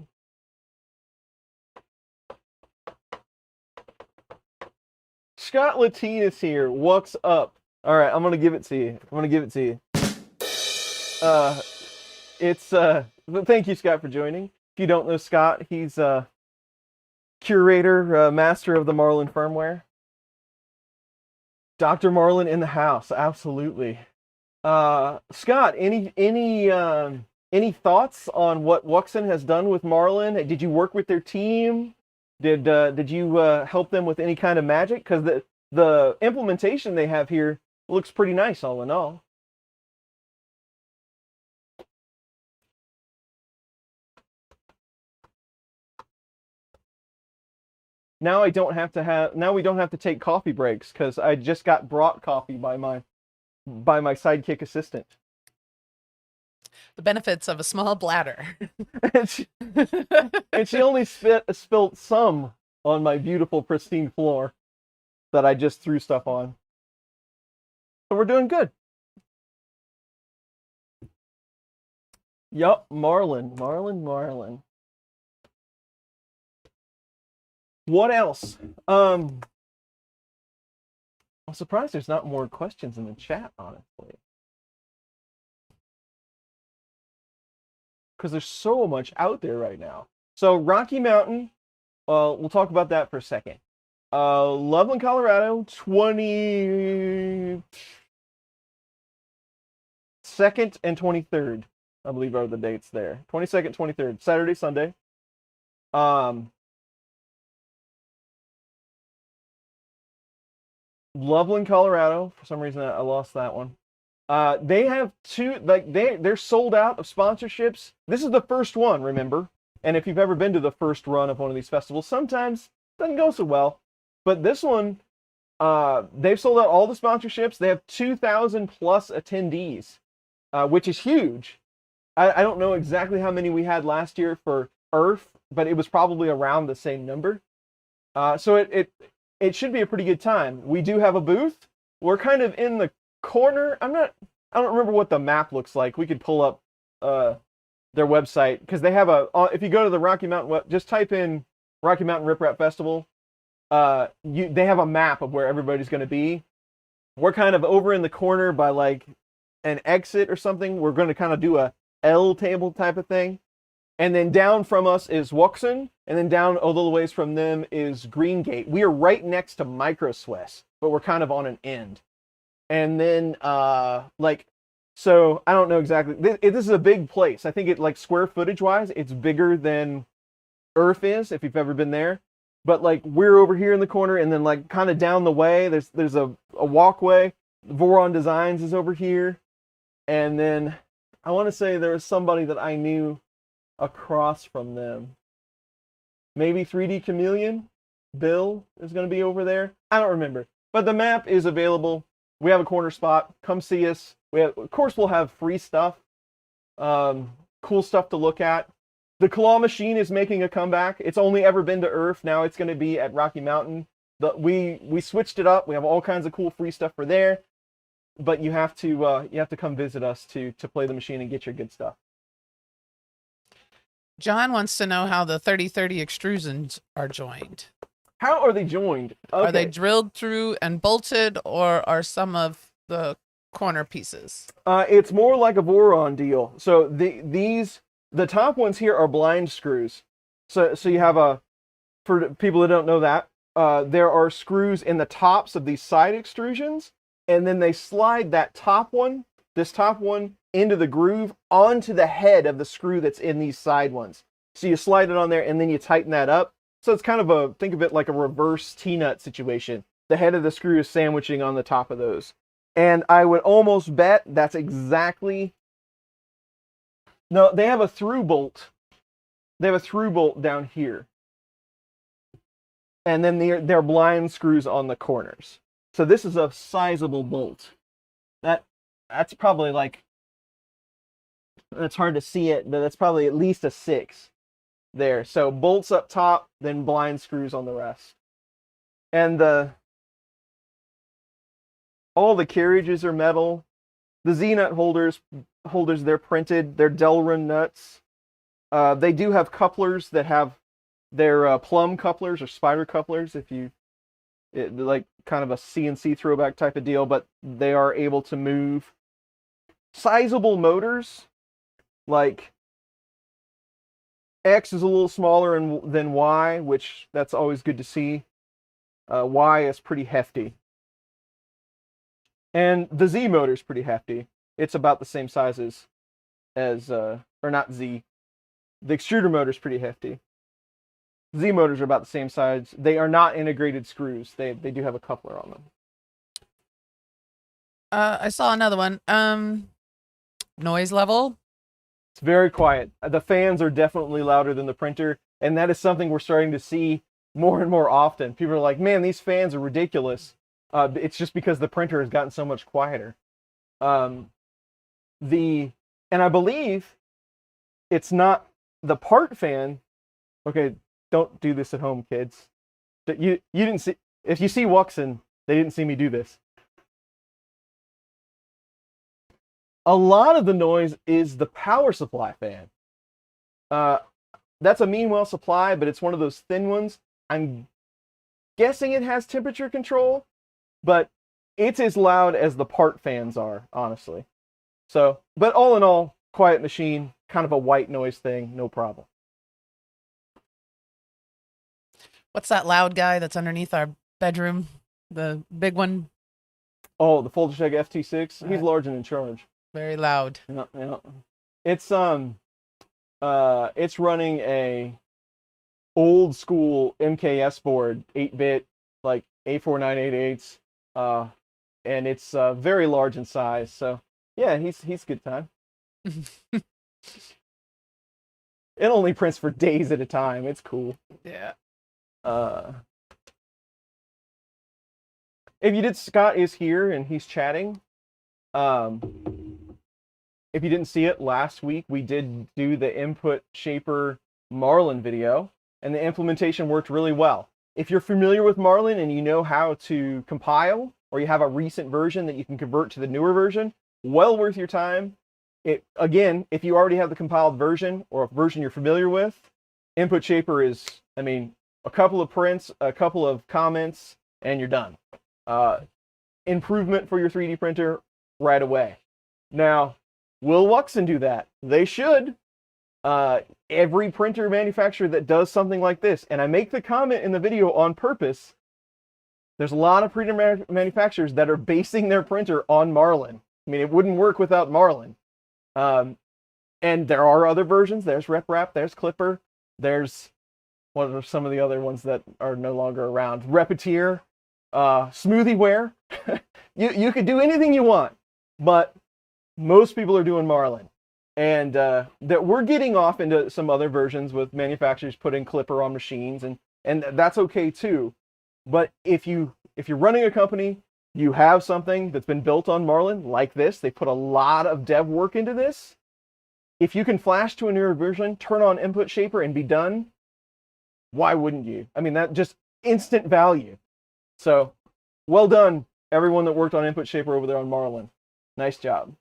Scott Latine is here. What's up? All right, I'm gonna give it to you. Thank you, Scott, for joining. If you don't know Scott, he's curator, master of the Marlin firmware. Dr. Marlin in the house, absolutely. Scott, any thoughts on what Wuxn has done with Marlin? Did you work with their team? Did you help them with any kind of magic? Because the implementation they have here looks pretty nice, all in all. Now we don't have to take coffee breaks because I just got brought coffee by my sidekick assistant. The benefits of a small bladder. and she only spilt some on my beautiful, pristine floor that I just threw stuff on. So we're doing good. Yup, Marlin. What else? I'm surprised there's not more questions in the chat, honestly. Because there's so much out there right now. So Rocky Mountain, we'll talk about that for a second. Loveland, Colorado, 22nd and 23rd, I believe are the dates there. 22nd, 23rd, Saturday, Sunday. Loveland, Colorado. For some reason, I lost that one. They have two, they're sold out of sponsorships. This is the first one, remember? And if you've ever been to the first run of one of these festivals, sometimes it doesn't go so well. But this one, they've sold out all the sponsorships. They have 2,000 plus attendees, which is huge. I don't know exactly how many we had last year for Earth, but it was probably around the same number. So it should be a pretty good time. We do have a booth. We're kind of in the corner. I don't remember what the map looks like. We could pull up their website because they have if you go to the Rocky Mountain just type in Rocky Mountain Rip Rap Festival. They have a map of where everybody's going to be. We're kind of over in the corner by like an exit or something. We're going to kind of do a L table type of thing. And then down from us is Wuxn, and then down a little ways from them is Green Gate. We are right next to MicroSwiss, but we're kind of on an end. And then, so I don't know exactly. This is a big place. I think it, like, square footage-wise, it's bigger than Earth is, if you've ever been there. But, like, we're over here in the corner, and then, like, kind of down the way, there's a walkway. Voron Designs is over here. And then I want to say there was somebody that I knew across from them. Maybe 3D Chameleon? Bill is going to be over there. I don't remember. But the map is available. We have a corner spot. Come see us. Of course, we'll have free stuff. Cool stuff to look at. The claw machine is making a comeback. It's only ever been to Earth. Now it's going to be at Rocky Mountain. We switched it up. We have all kinds of cool free stuff for there. But you have to come visit us to play the machine and get your good stuff. John wants to know how the 3030 extrusions are joined. How are they joined? Okay. Are they drilled through and bolted, or are some of the corner pieces? It's more like a Voron deal. So the top ones here are blind screws. So you have for people that don't know that, there are screws in the tops of these side extrusions, and then they slide that top one, this top one, into the groove onto the head of the screw that's in these side ones. So you slide it on there and then you tighten that up. So it's kind of a, think of it like a reverse T-nut situation. The head of the screw is sandwiching on the top of those. And I would almost bet that's exactly... No, they have a through bolt. They have a through bolt down here. And then they're blind screws on the corners. So this is a sizable bolt. That's probably like... It's hard to see it, but that's probably at least a 6 there. So bolts up top, then blind screws on the rest. And all the carriages are metal. The Z-nut holders, they're printed. They're Delrin nuts. They do have couplers that have their plum couplers or spider couplers, like kind of a CNC throwback type of deal, but they are able to move. Sizable motors, like X is a little smaller than Y, which that's always good to see. Y is pretty hefty. And the Z motor is pretty hefty. It's about the same size as or not Z. The extruder motor is pretty hefty. Z motors are about the same size. They are not integrated screws. They do have a coupler on them. I saw another one. Noise level. It's very quiet. The fans are definitely louder than the printer, and that is something we're starting to see more and more often. People are like, man, these fans are ridiculous. It's just because the printer has gotten so much quieter. And I believe it's not the part fan. Okay, don't do this at home, kids. You didn't see. If you see Wuxn, they didn't see me do this. A lot of the noise is the power supply fan. That's a Meanwell supply, but it's one of those thin ones. I'm guessing it has temperature control, but it's as loud as the part fans are, honestly. So, but all in all, quiet machine, kind of a white noise thing, no problem. What's that loud guy that's underneath our bedroom? The big one? Oh, the Folgertech FT6. He's large and in charge. Very loud. Yeah. It's running a old school MKS board, 8-bit, like A4988s, and it's very large in size. So yeah, he's a good time. It only prints for days at a time. It's cool. Yeah. If you did, Scott is here and he's chatting. If you didn't see it last week, we did do the input shaper Marlin video, and the implementation worked really well. If you're familiar with Marlin and you know how to compile, or you have a recent version that you can convert to the newer version, well worth your time. Again, if you already have the compiled version or a version you're familiar with, input shaper is, I mean, a couple of prints, a couple of comments, and you're done. Improvement for your 3D printer right away. Now, will Wuxn do that? They should. Every printer manufacturer that does something like this, and I make the comment in the video on purpose, there's a lot of printer manufacturers that are basing their printer on Marlin. I mean, it wouldn't work without Marlin. And there are other versions. There's RepRap, there's Clipper, there's, what are some of the other ones that are no longer around? Repetier, Smoothieware. You could do anything you want, but most people are doing Marlin. And that we're getting off into some other versions with manufacturers putting Clipper on machines, and that's okay too. But if you're running a company, you have something that's been built on Marlin like this, they put a lot of dev work into this. If you can flash to a newer version, turn on Input Shaper and be done, why wouldn't you? I mean, that just instant value. So, well done, everyone that worked on Input Shaper over there on Marlin. Nice job.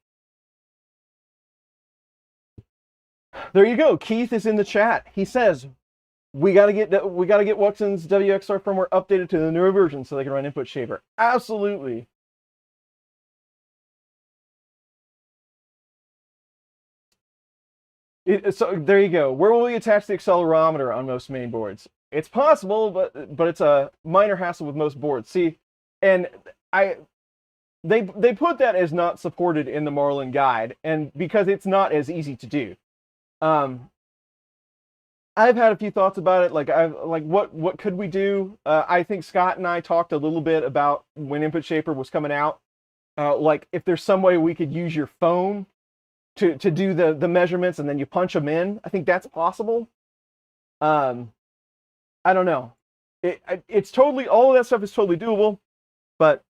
There you go. Keith is in the chat. He says, we gotta get Wuxn's WXR firmware updated to the newer version so they can run Input Shaper. Absolutely. So there you go. Where will we attach the accelerometer on most main boards? It's possible, but it's a minor hassle with most boards. See, and they put that as not supported in the Marlin guide, and because it's not as easy to do. I've had a few thoughts about it. Like what could we do? I think Scott and I talked a little bit about when Input Shaper was coming out. Like if there's some way we could use your phone to do the measurements and then you punch them in. I think that's possible. I don't know. It's totally, all of that stuff is totally doable, but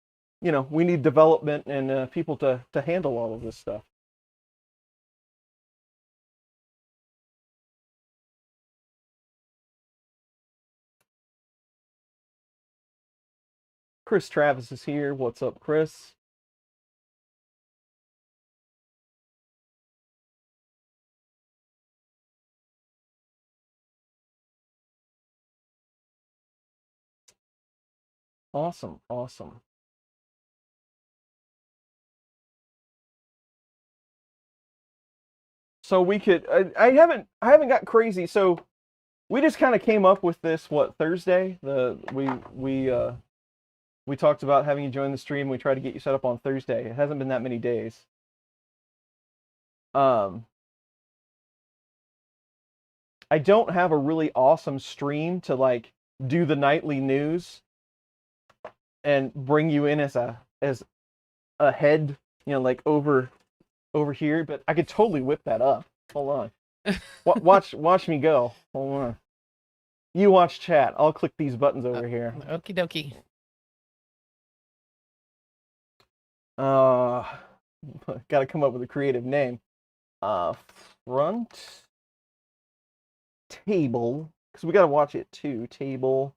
you know, we need development and people to handle all of this stuff. Chris Travis is here. What's up, Chris? Awesome, awesome. So we could. I haven't got crazy. So we just kind of came up with this. What, Thursday? We talked about having you join the stream. We tried to get you set up on Thursday. It hasn't been that many days. I don't have a really awesome stream to like do the nightly news and bring you in as a head, you know, like over here, but I could totally whip that up. Hold on. Watch me go. Hold on. You watch chat. I'll click these buttons over here. Okie dokie. Got to come up with a creative name. Front table, because we got to watch it too. Table.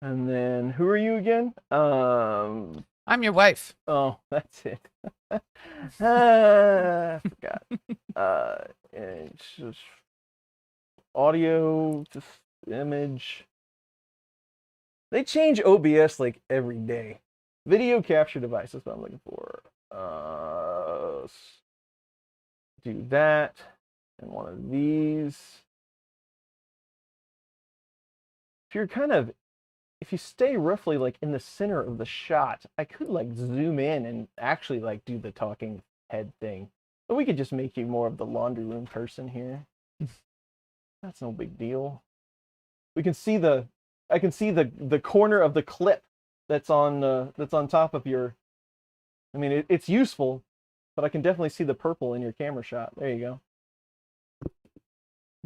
And then, who are you again? I'm your wife. Oh, that's it. I forgot. It's just audio, just image. They change OBS like every day. Video capture device is what I'm looking for. Do that. And one of these. If you stay roughly like in the center of the shot, I could like zoom in and actually like do the talking head thing. But we could just make you more of the laundry room person here. That's no big deal. I can see the corner of the clip that's on top of your. I mean, it's useful, but I can definitely see the purple in your camera shot. There you go.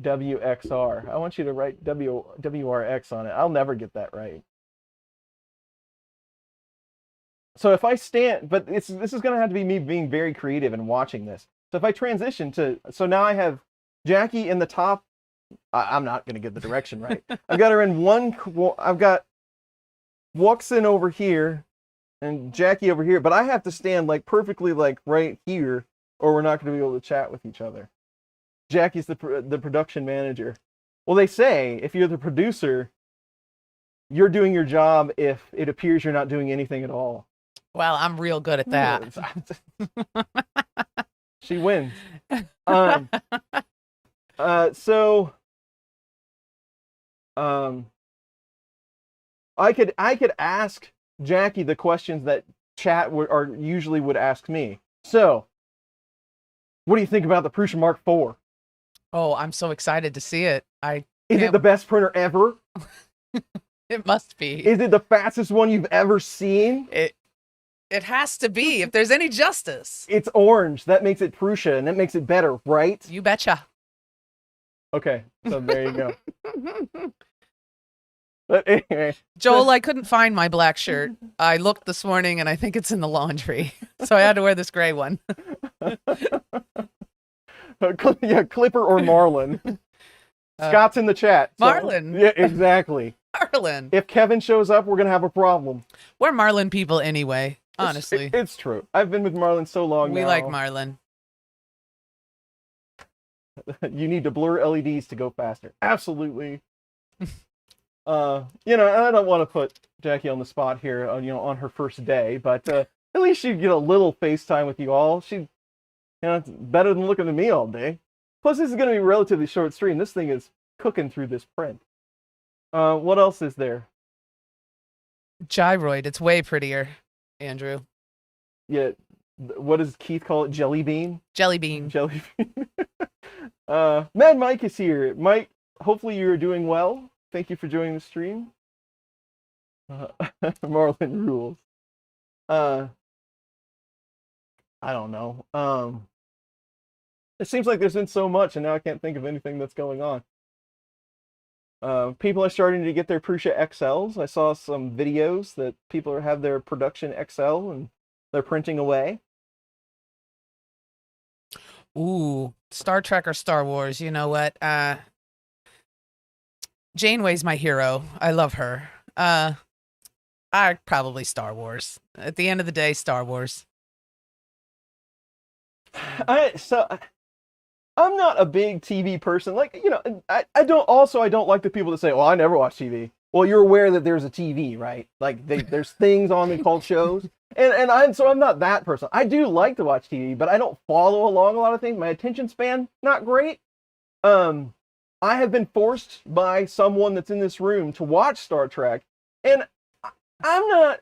WXR. I want you to write WRX on it. I'll never get that right. So if I stand, but this is going to have to be me being very creative and watching this. So if I transition to, so now I have Jackie in the top. I'm not going to get the direction right. I've got her in one. I've got Wuxn over here and Jackie over here, but I have to stand like perfectly like right here, or we're not going to be able to chat with each other. Jackie's the production manager. Well, they say if you're the producer, you're doing your job if it appears you're not doing anything at all. Well, I'm real good at that. She wins. So I could ask Jackie the questions that chat usually would ask me. So, what do you think about the Prusa Mark IV? Oh, I'm so excited to see it. Is it the best printer ever? It must be. Is it the fastest one you've ever seen? It has to be, if there's any justice. It's orange. That makes it Prusa, and that makes it better, right? You betcha. Okay, so there you go. But anyway. Joel, I couldn't find my black shirt. I looked this morning, and I think it's in the laundry. So I had to wear this gray one. Yeah, Clipper or Marlin. Scott's in the chat. So, Marlin. Yeah, exactly. Marlin. If Kevin shows up, we're going to have a problem. We're Marlin people anyway, honestly. It's true. I've been with Marlin so long now. We like Marlin. You need to blur LEDs to go faster. Absolutely. You know, I don't want to put Jackie on the spot here, on her first day, but at least she'd get a little FaceTime with you all. It's better than looking at me all day. Plus, this is going to be a relatively short stream. This thing is cooking through this print. What else is there? Gyroid. It's way prettier, Andrew. Yeah. What does Keith call it? Jelly bean? Jelly bean. Jelly bean. Mad Mike is here. Mike, hopefully you're doing well. Thank you for joining the stream. Marlin rules. I don't know. It seems like there's been so much, and now I can't think of anything that's going on. People are starting to get their Prusa XLs. I saw some videos that people have their production XL and they're printing away. Ooh, Star Trek or Star Wars? You know what? Janeway's my hero. I love her. Probably Star Wars. At the end of the day, Star Wars. I'm not a big TV person. Like, you know, I don't like the people that say, "Well, I never watch TV." Well, you're aware that there's a TV, right? Like there's things on it called shows. And I'm not that person. I do like to watch TV, but I don't follow along a lot of things. My attention span, not great. I have been forced by someone that's in this room to watch Star Trek, and I'm not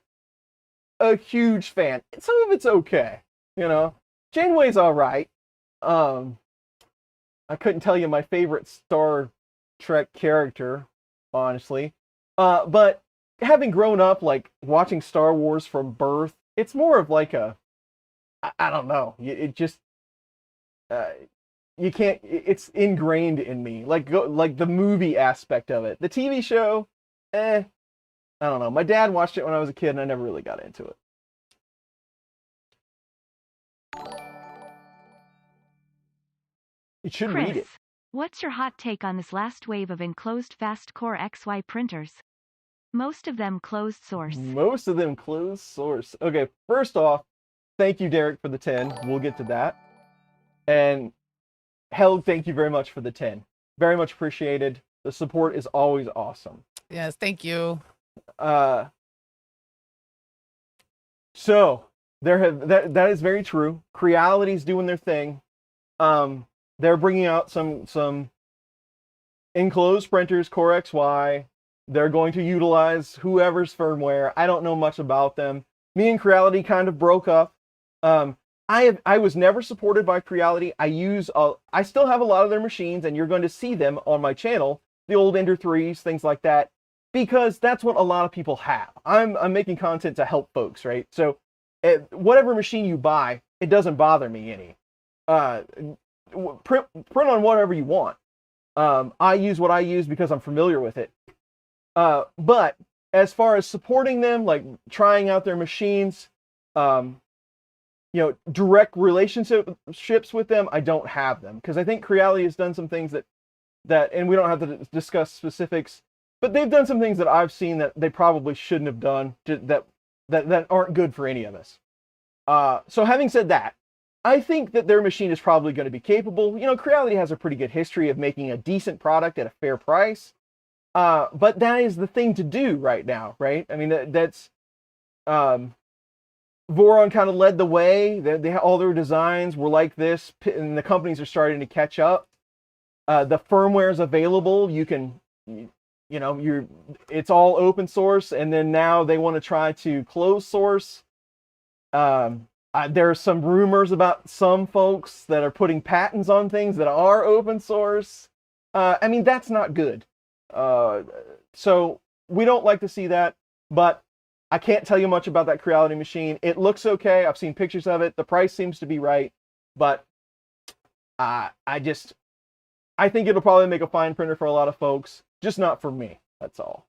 a huge fan. Some of it's okay, you know. Janeway's all right. I couldn't tell you my favorite Star Trek character, honestly. But having grown up, like, watching Star Wars from birth, it's more of like I don't know. It just, you can't, it's ingrained in me. Like the movie aspect of it. The TV show, I don't know. My dad watched it when I was a kid, and I never really got into it. You should read it. What's your hot take on this last wave of enclosed fast core XY printers? Most of them closed source. Most of them closed source. Okay, first off, thank you, Derek, for the 10. We'll get to that. And Held, thank you very much for the 10. Very much appreciated. The support is always awesome. Yes, thank you. So that is very true. Creality's doing their thing. They're bringing out some enclosed printers, Core XY. They're going to utilize whoever's firmware. I don't know much about them. Me and Creality kind of broke up. I was never supported by Creality. I still have a lot of their machines, and you're going to see them on my channel, the old Ender 3s, things like that, because that's what a lot of people have. I'm making content to help folks, right? So whatever machine you buy, it doesn't bother me any. Print on whatever you want. I use what I use because I'm familiar with it. But as far as supporting them, like trying out their machines, direct relationships with them, I don't have them, because I think Creality has done some things that, and we don't have to discuss specifics, but they've done some things that I've seen that they probably shouldn't have done, that aren't good for any of us. So having said that, I think that their machine is probably going to be capable. You know, Creality has a pretty good history of making a decent product at a fair price. But that is the thing to do right now, right? I mean, that's Voron kind of led the way. All their designs were like this, and the companies are starting to catch up. The firmware is available. You can, it's all open source, and then now they want to try to close source. There are some rumors about some folks that are putting patents on things that are open source. I mean, that's not good. So we don't like to see that, but I can't tell you much about that Creality machine. It looks okay. I've seen pictures of it. The price seems to be right, but I think it'll probably make a fine printer for a lot of folks, just not for me. That's all.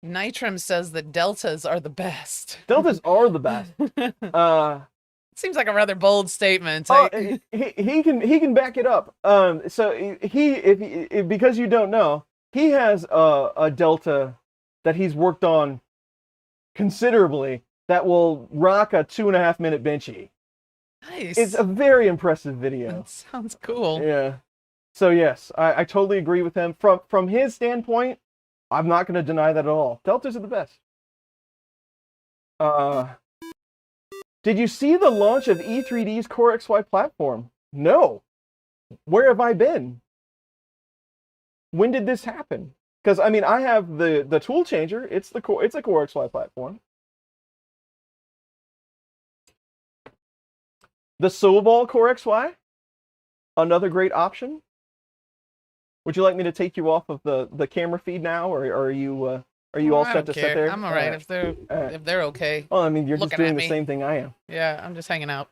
Nitram says that Deltas are the best. Deltas are the best. Seems like a rather bold statement. He can back it up. So because you don't know, he has a Delta that he's worked on considerably that will rock a 2.5 minute benchy. Nice. It's a very impressive video. That sounds cool. Yeah. So yes, I totally agree with him. From his standpoint, I'm not going to deny that at all. Deltas are the best. Did you see the launch of E3D's Core XY platform? No. Where have I been? When did this happen? Because I mean, I have the tool changer. It's a Core XY platform. The Sobol Core XY, another great option. Would you like me to take you off of the camera feed now, or are you all set to sit there? I'm all right if they're okay. Well, I mean, you're just looking doing at the me. same thing I am. Yeah, I'm just hanging out.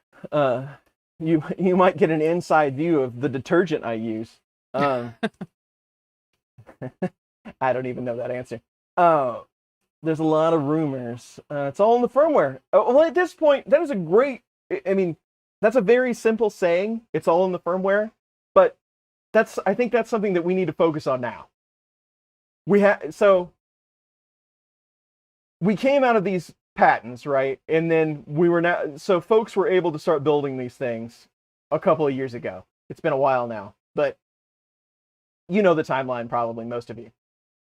You might get an inside view of the detergent I use. I don't even know that answer. There's a lot of rumors. It's all in the firmware. Well, at this point, that is a great. I mean, that's a very simple saying. It's all in the firmware, but I think that's something that we need to focus on now. We came out of these patents, right? And then folks were able to start building these things a couple of years ago. It's been a while now, but you know the timeline probably, most of you.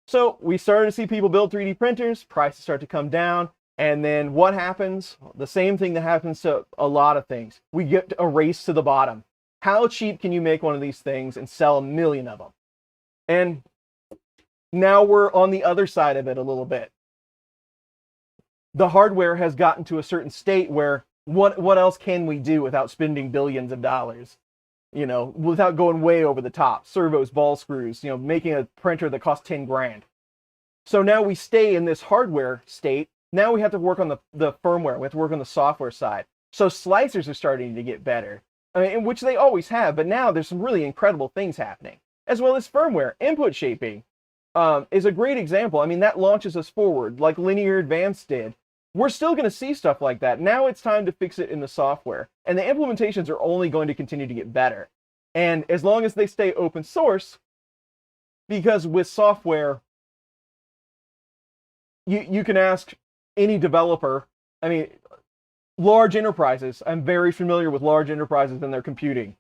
So we started to see people build 3D printers, prices start to come down, and then what happens? The same thing that happens to a lot of things. We get a race to the bottom. How cheap can you make one of these things and sell 1 million of them? And now we're on the other side of it a little bit. The hardware has gotten to a certain state where what else can we do without spending billions of dollars? You know, without going way over the top. Servos, ball screws, you know, making a printer that costs 10 grand. So now we stay in this hardware state. Now we have to work on the firmware. We have to work on the software side. So slicers are starting to get better. I mean, which they always have, but now there's some really incredible things happening, as well as firmware. Input shaping is a great example. I mean, that launches us forward, like Linear Advanced did. We're still going to see stuff like that. Now it's time to fix it in the software, and the implementations are only going to continue to get better. And as long as they stay open source, because with software, you can ask any developer. I mean, large enterprises, I'm very familiar with large enterprises and their computing.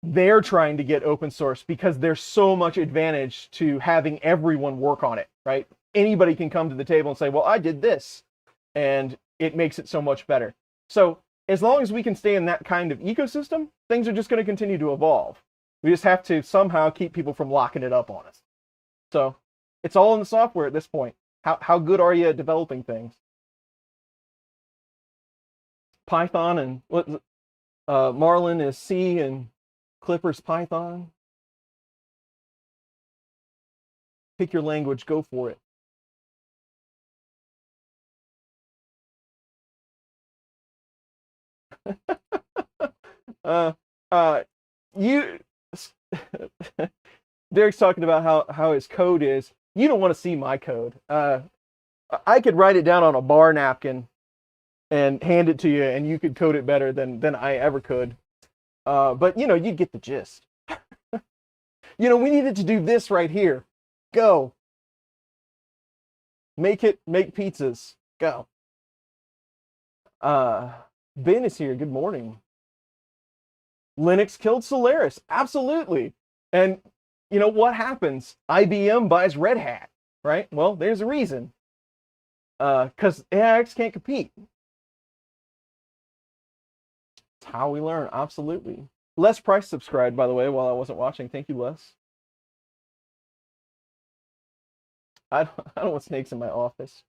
They're trying to get open source because there's so much advantage to having everyone work on it, right? Anybody can come to the table and say, well, I did this, and it makes it so much better. So as long as we can stay in that kind of ecosystem, things are just going to continue to evolve. We just have to somehow keep people from locking it up on us. So it's all in the software at this point. How good are you at developing things? Python and Marlin is C and Clipper's Python. Pick your language, go for it. Derek's talking about how his code is. You don't want to see my code. I could write it down on a bar napkin and hand it to you, and you could code it better than I ever could. But you know, you'd get the gist. You know, we needed to do this right here. Go. Make pizzas. Go. Ben is here. Good morning. Linux killed Solaris. Absolutely. And you know what happens? IBM buys Red Hat, right? Well, there's a reason. Because AIX can't compete. It's how we learn. Absolutely. Les Price subscribed, by the way, while I wasn't watching. Thank you, Les. I don't want snakes in my office.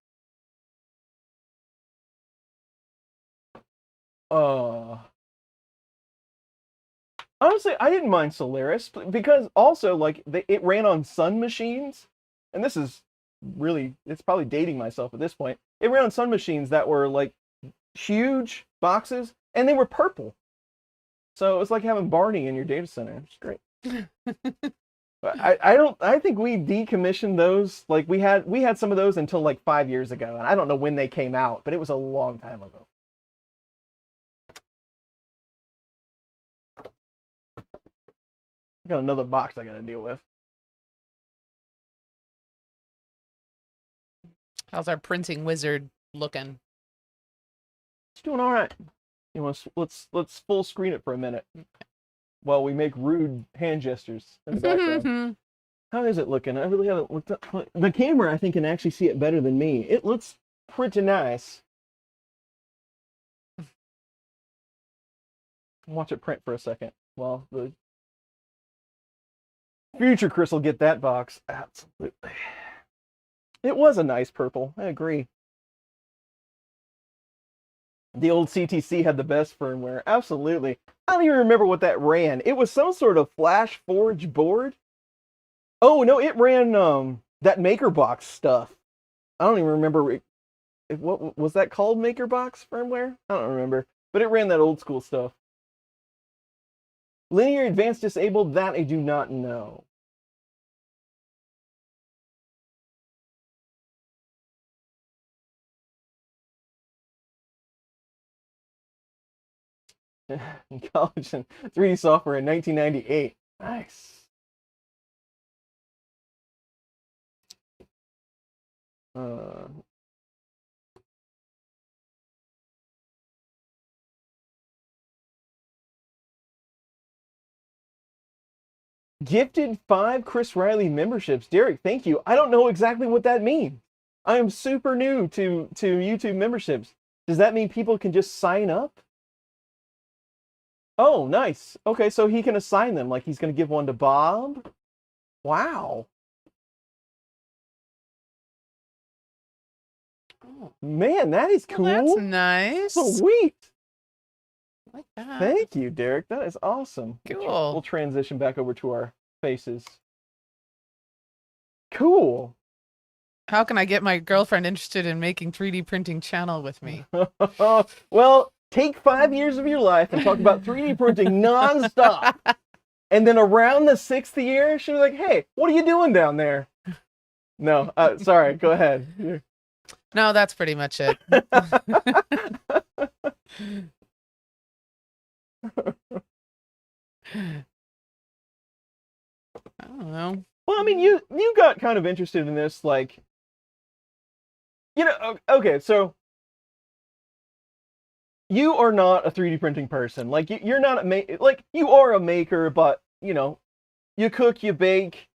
Honestly, I didn't mind Solaris because also like it ran on Sun machines, and this is really, it's probably dating myself at this point. It ran on Sun machines that were like huge boxes, and they were purple. So it was like having Barney in your data center. It's great. But I think we decommissioned those. Like we had some of those until like 5 years ago, and I don't know when they came out, but it was a long time ago. I got another box I gotta deal with. How's our printing wizard looking? It's doing all right. You know, let's full screen it for a minute while we make rude hand gestures in the background. How is it looking? I really haven't looked up. The camera, I think, can actually see it better than me. It looks pretty nice. watch it print for a second. Well, the future Chris will get that box. Absolutely. It was a nice purple. I agree. The old CTC had the best firmware. Absolutely. I don't even remember what that ran. It was some sort of Flash Forge board. Oh, no, it ran that MakerBox stuff. I don't even remember. What was that called? MakerBox firmware? I don't remember. But it ran that old school stuff. Linear Advanced Disabled? That I do not know. In college and 3D software in 1998. Nice. Gifted 5 Chris Riley memberships. Derek, thank you. I don't know exactly what that means. I am super new to YouTube memberships. Does that mean people can just sign up? Oh, nice. Okay, so he can assign them. Like he's going to give one to Bob? Wow. Oh, man, that is cool. Well, that's nice. Sweet. I like that. Thank you, Derek. That is awesome. Cool. We'll transition back over to our faces. Cool. How can I get my girlfriend interested in making 3D printing channel with me? Well, take 5 years of your life and talk about 3D printing nonstop. And then around the 6th year, she'll be like, hey, what are you doing down there? No, sorry, go ahead. No, that's pretty much it. I don't know. Well, I mean, you got kind of interested in this, like, you know, okay, so you are not a 3D printing person. Like, you're not like, you are a maker, but, you know, you cook, you bake,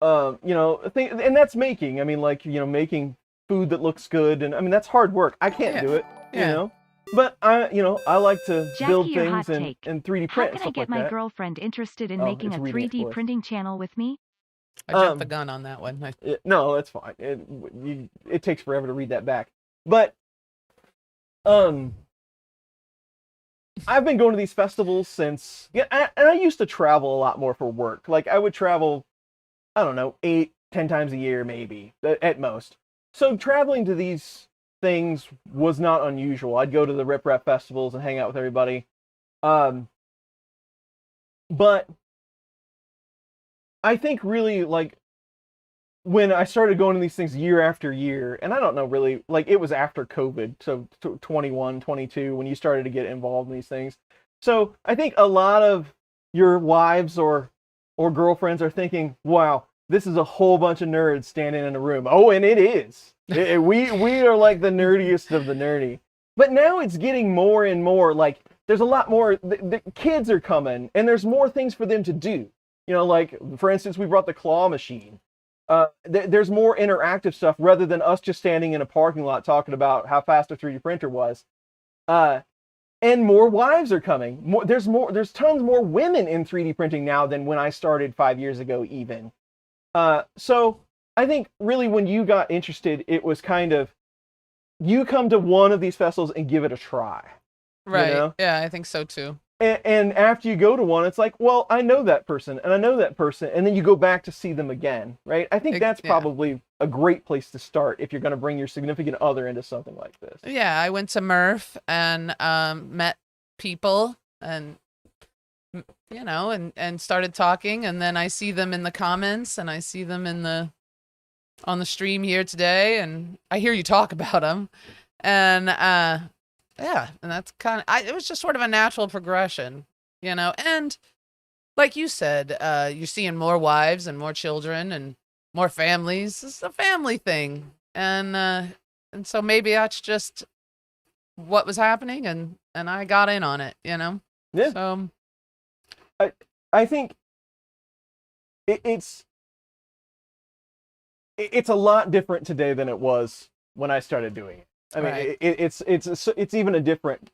you know, and that's making. I mean, like, you know, making food that looks good, and I mean, that's hard work. I can't do it, you know. But you know, I like to build things and 3D print. How can I get my girlfriend interested in making a 3D printing channel with me? I jumped the gun on that one. No, that's fine. It takes forever to read that back. But I've been going to these festivals since, and I used to travel a lot more for work. Like I would travel, I don't know, 8-10 times a year maybe at most. So traveling to these things was not unusual. I'd go to the Rip Rap festivals and hang out with everybody. But I think really, like, when I started going to these things year after year, and I don't know really, like, it was after COVID, so 21, 22, when you started to get involved in these things. So I think a lot of your wives or girlfriends are thinking, wow, this is a whole bunch of nerds standing in a room. Oh, and it is. We are like the nerdiest of the nerdy. But now it's getting more and more, like, there's a lot more, the kids are coming, and there's more things for them to do. You know, like, for instance, we brought the claw machine. There's more interactive stuff rather than us just standing in a parking lot talking about how fast a 3D printer was. And more wives are coming. There's tons more women in 3D printing now than when I started 5 years ago even. So I think really when you got interested, it was kind of, you come to one of these festivals and give it a try. Right. You know? Yeah, I think so too. And after you go to one, it's like, well, I know that person, and I know that person, and then you go back to see them again, right? I think that's probably a great place to start if you're going to bring your significant other into something like this. Yeah, I went to Murph and met people, and you know, and started talking, and then I see them in the comments, and I see them on the stream here today, and I hear you talk about them, and yeah, and that's kind of, it was just sort of a natural progression, you know, and like you said, you're seeing more wives and more children and more families. It's a family thing, and so maybe that's just what was happening, and I got in on it, you know. Yeah. So I think it's a lot different today than it was when I started doing it. I mean, right. it's even a different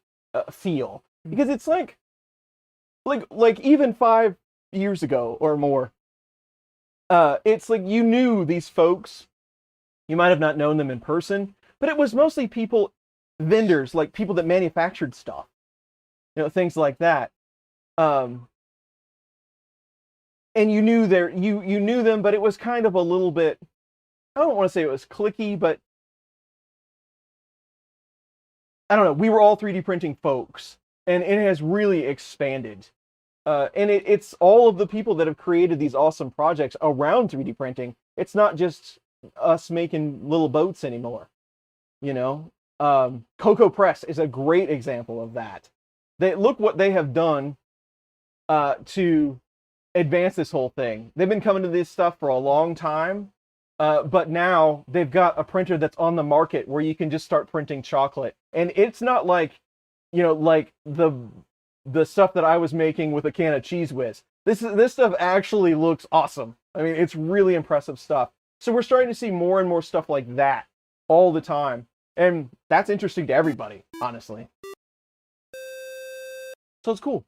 feel, because it's like, like even 5 years ago or more, it's like you knew these folks. You might have not known them in person, but it was mostly people, vendors, like people that manufactured stuff, things like that. And you knew you knew them, but it was kind of a little bit, I don't want to say it was cliquey, but I don't know. We were all 3D printing folks, and it has really expanded. And it's all of the people that have created these awesome projects around 3D printing. It's not just us making little boats anymore. Coco Press is a great example of that. Look what they have done to advance this whole thing. They've been coming to this stuff for a long time, but now they've got a printer that's on the market where you can just start printing chocolate. And it's not like, like the stuff that I was making with a can of Cheese Whiz. This stuff actually looks awesome. I mean, it's really impressive stuff. So we're starting to see more and more stuff like that all the time. And that's interesting to everybody, honestly. So it's cool.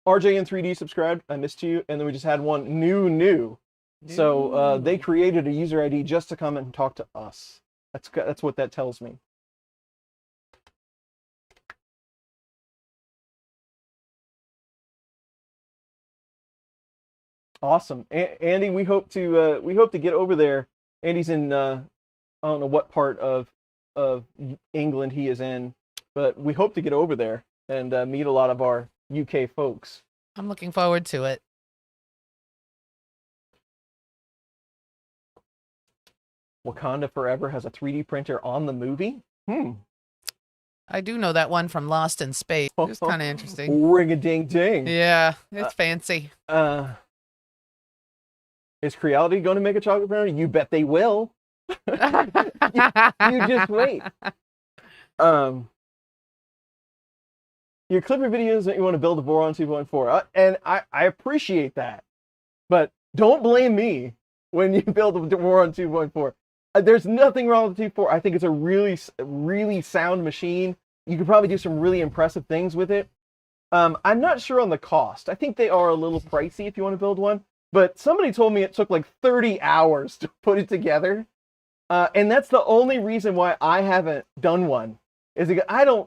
RJ in 3D subscribed. I missed you. And then we just had one new. So they created a user ID just to come and talk to us. That's what that tells me. Awesome, Andy. We hope to get over there. Andy's in I don't know what part of England he is in, but we hope to get over there and meet a lot of our UK folks. I'm looking forward to it. Wakanda Forever has a 3D printer on the movie. I do know that one from Lost in Space. It's kind of interesting. Ring-a-ding-ding. Yeah, it's fancy. Is Creality going to make a chocolate printer? You bet they will. you just wait. Your Clipper videos that you want to build a Voron 2.4, and I appreciate that, but don't blame me when you build a Voron 2.4. There's nothing wrong with the 2.4. I think it's a really sound machine. You could probably do some really impressive things with it. I'm not sure on the cost. I think they are a little pricey if you want to build one. But somebody told me it took like 30 hours to put it together. And that's the only reason why I haven't done one. Is because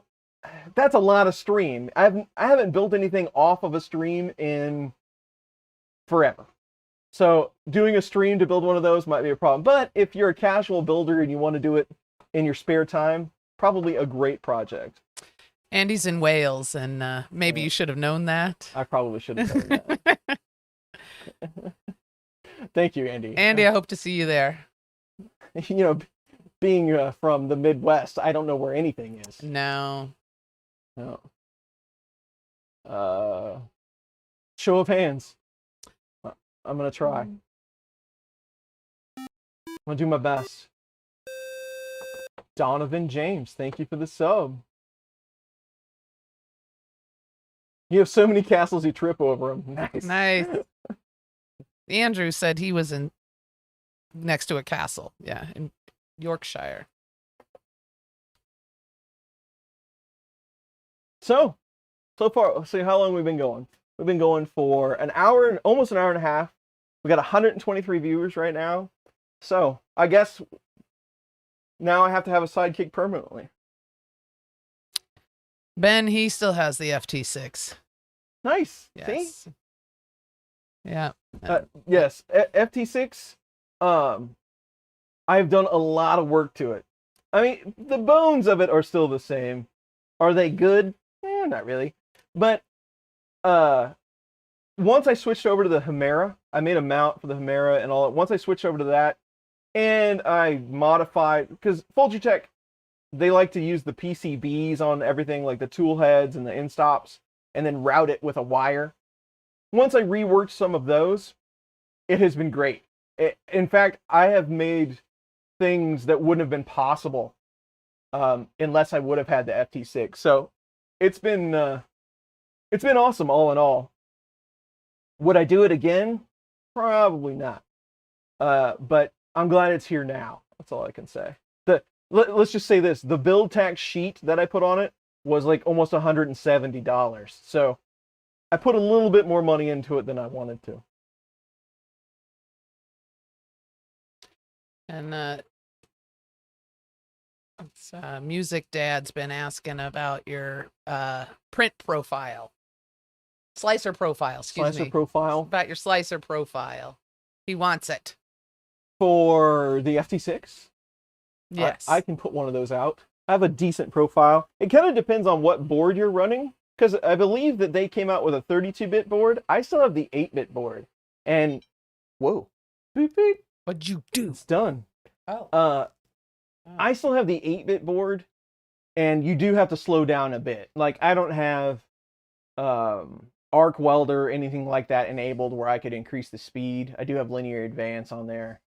that's a lot of stream. I haven't built anything off of a stream in forever. So doing a stream to build one of those might be a problem. But if you're a casual builder and you want to do it in your spare time, probably a great project. Andy's in Wales, and maybe you should have known that. I probably should have known that. Thank you, Andy. Andy, I hope to see you there. Being from the Midwest, I don't know where anything is. No. Show of hands. I'm going to try. I'm going to do my best. Donovan James, thank you for the sub. You have so many castles you trip over them. Nice. Nice. Andrew said he was next to a castle. Yeah, in Yorkshire. So far, see how long we've been going. We've been going for an hour, almost an hour and a half. We got 123 viewers right now. So I guess now I have to have a sidekick permanently. Ben, he still has the FT6. Nice. Yes. See? Yeah. Yes. FT6. I've done a lot of work to it. I mean, the bones of it are still the same. Are they good? Not really. But once I switched over to the Hemera, I made a mount for the Hemera and all that. Once I switched over to that, and I modified, because Fulgitech, they like to use the PCBs on everything, like the tool heads and the end stops, and then route it with a wire. Once I reworked some of those, it has been great. In fact, I have made things that wouldn't have been possible unless I would have had the FT6. So it's been awesome all in all. Would I do it again? Probably not. But I'm glad it's here now. That's all I can say. Let's just say this: the build tax sheet that I put on it was like almost $170. So I put a little bit more money into it than I wanted to. And Music Dad's been asking about your print profile. Slicer profile, excuse me. Slicer profile. About your slicer profile. He wants it. For the FT6? Yes. I can put one of those out. I have a decent profile. It kind of depends on what board you're running, because I believe that they came out with a 32-bit board. I still have the 8-bit board. And, whoa. Beep, beep. What'd you do? It's done. Oh. I still have the 8-bit board, and you do have to slow down a bit. Like, I don't have arc welder or anything like that enabled where I could increase the speed. I do have linear advance on there.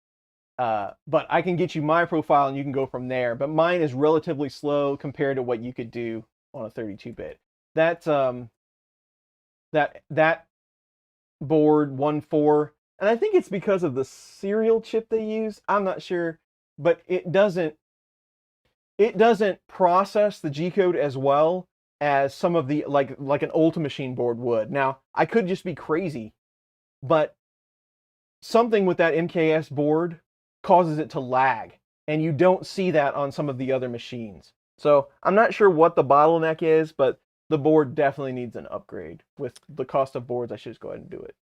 But I can get you my profile and you can go from there. But mine is relatively slow compared to what you could do on a 32-bit. That board 1.4, and I think it's because of the serial chip they use. I'm not sure, but it doesn't process the G-code as well as some of the like an Ultra Machine board would. Now, I could just be crazy, but something with that MKS board causes it to lag, and you don't see that on some of the other machines. So I'm not sure what the bottleneck is, but the board definitely needs an upgrade. With the cost of boards, I should just go ahead and do it.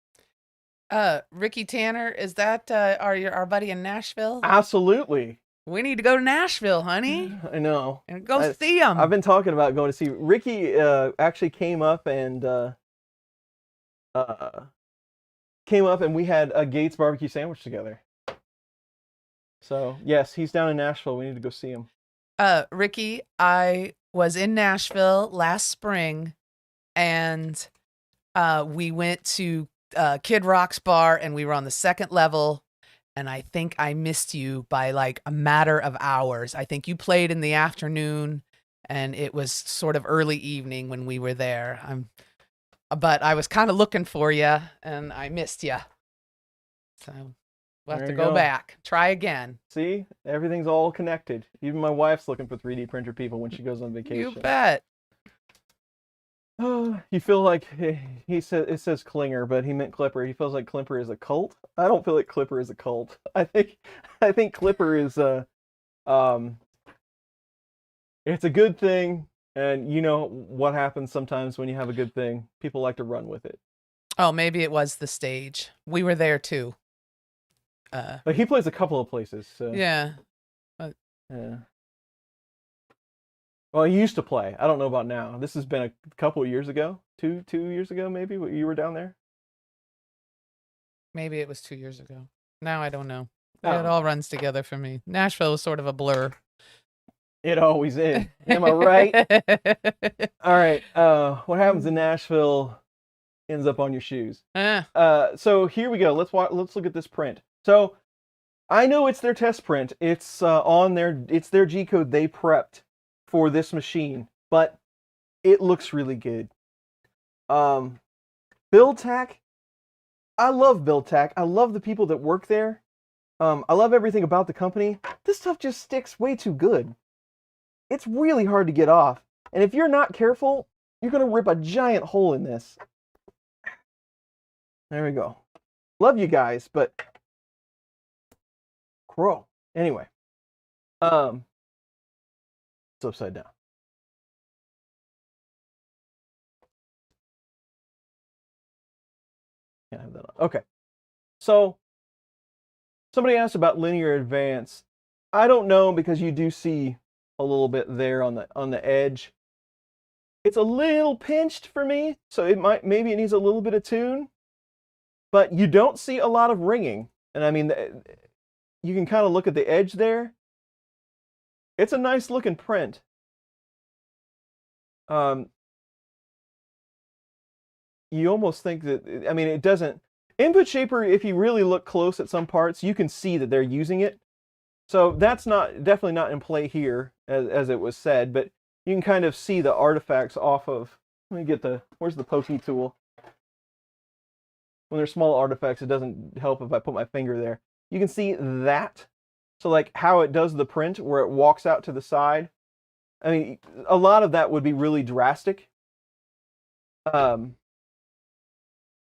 Ricky Tanner, is that our buddy in Nashville? Absolutely. We need to go to Nashville, honey. I know. And go see him. I've been talking about going to see Ricky. Actually came up and we had a Gates barbecue sandwich together. So, yes, he's down in Nashville. We need to go see him. Ricky, I was in Nashville last spring, and we went to Kid Rock's bar, and we were on the second level, and I think I missed you by like a matter of hours. I think you played in the afternoon, and it was sort of early evening when we were there. But I was kind of looking for you, and I missed you. So we'll have to go back. Try again. See? Everything's all connected. Even my wife's looking for 3D printer people when she goes on vacation. You bet. You feel like it says Klinger, but he meant Clipper. He feels like Clipper is a cult. I don't feel like Clipper is a cult. I think Clipper is it's a good thing, and you know what happens sometimes when you have a good thing. People like to run with it. Oh, maybe it was the stage. We were there too. But he plays a couple of places. So. Yeah. Yeah. Well, he used to play. I don't know about now. This has been a couple of years ago. Two years ago, maybe. You were down there. Maybe it was 2 years ago. Now I don't know. It all runs together for me. Nashville was sort of a blur. It always is. Am I right? All right. What happens in Nashville ends up on your shoes. So here we go. Let's look at this print. So I know it's their test print. It's their G code they prepped for this machine, but it looks really good. BuildTak, I love BuildTak. I love the people that work there. I love everything about the company. This stuff just sticks way too good. It's really hard to get off. And if you're not careful, you're going to rip a giant hole in this. There we go. Love you guys, but crow. Anyway. It's upside down. Can't have that on. Okay. So somebody asked about linear advance. I don't know, because you do see a little bit there on the edge. It's a little pinched for me, so maybe it needs a little bit of tune. But you don't see a lot of ringing. And I mean, you can kind of look at the edge there. It's a nice looking print. You almost think that, I mean, it doesn't. Input Shaper, if you really look close at some parts, you can see that they're using it. So that's definitely not in play here, as it was said, but you can kind of see the artifacts off of, let me get where's the pokey tool? When there's small artifacts, it doesn't help if I put my finger there. You can see that. So like how it does the print, where it walks out to the side. I mean, a lot of that would be really drastic. But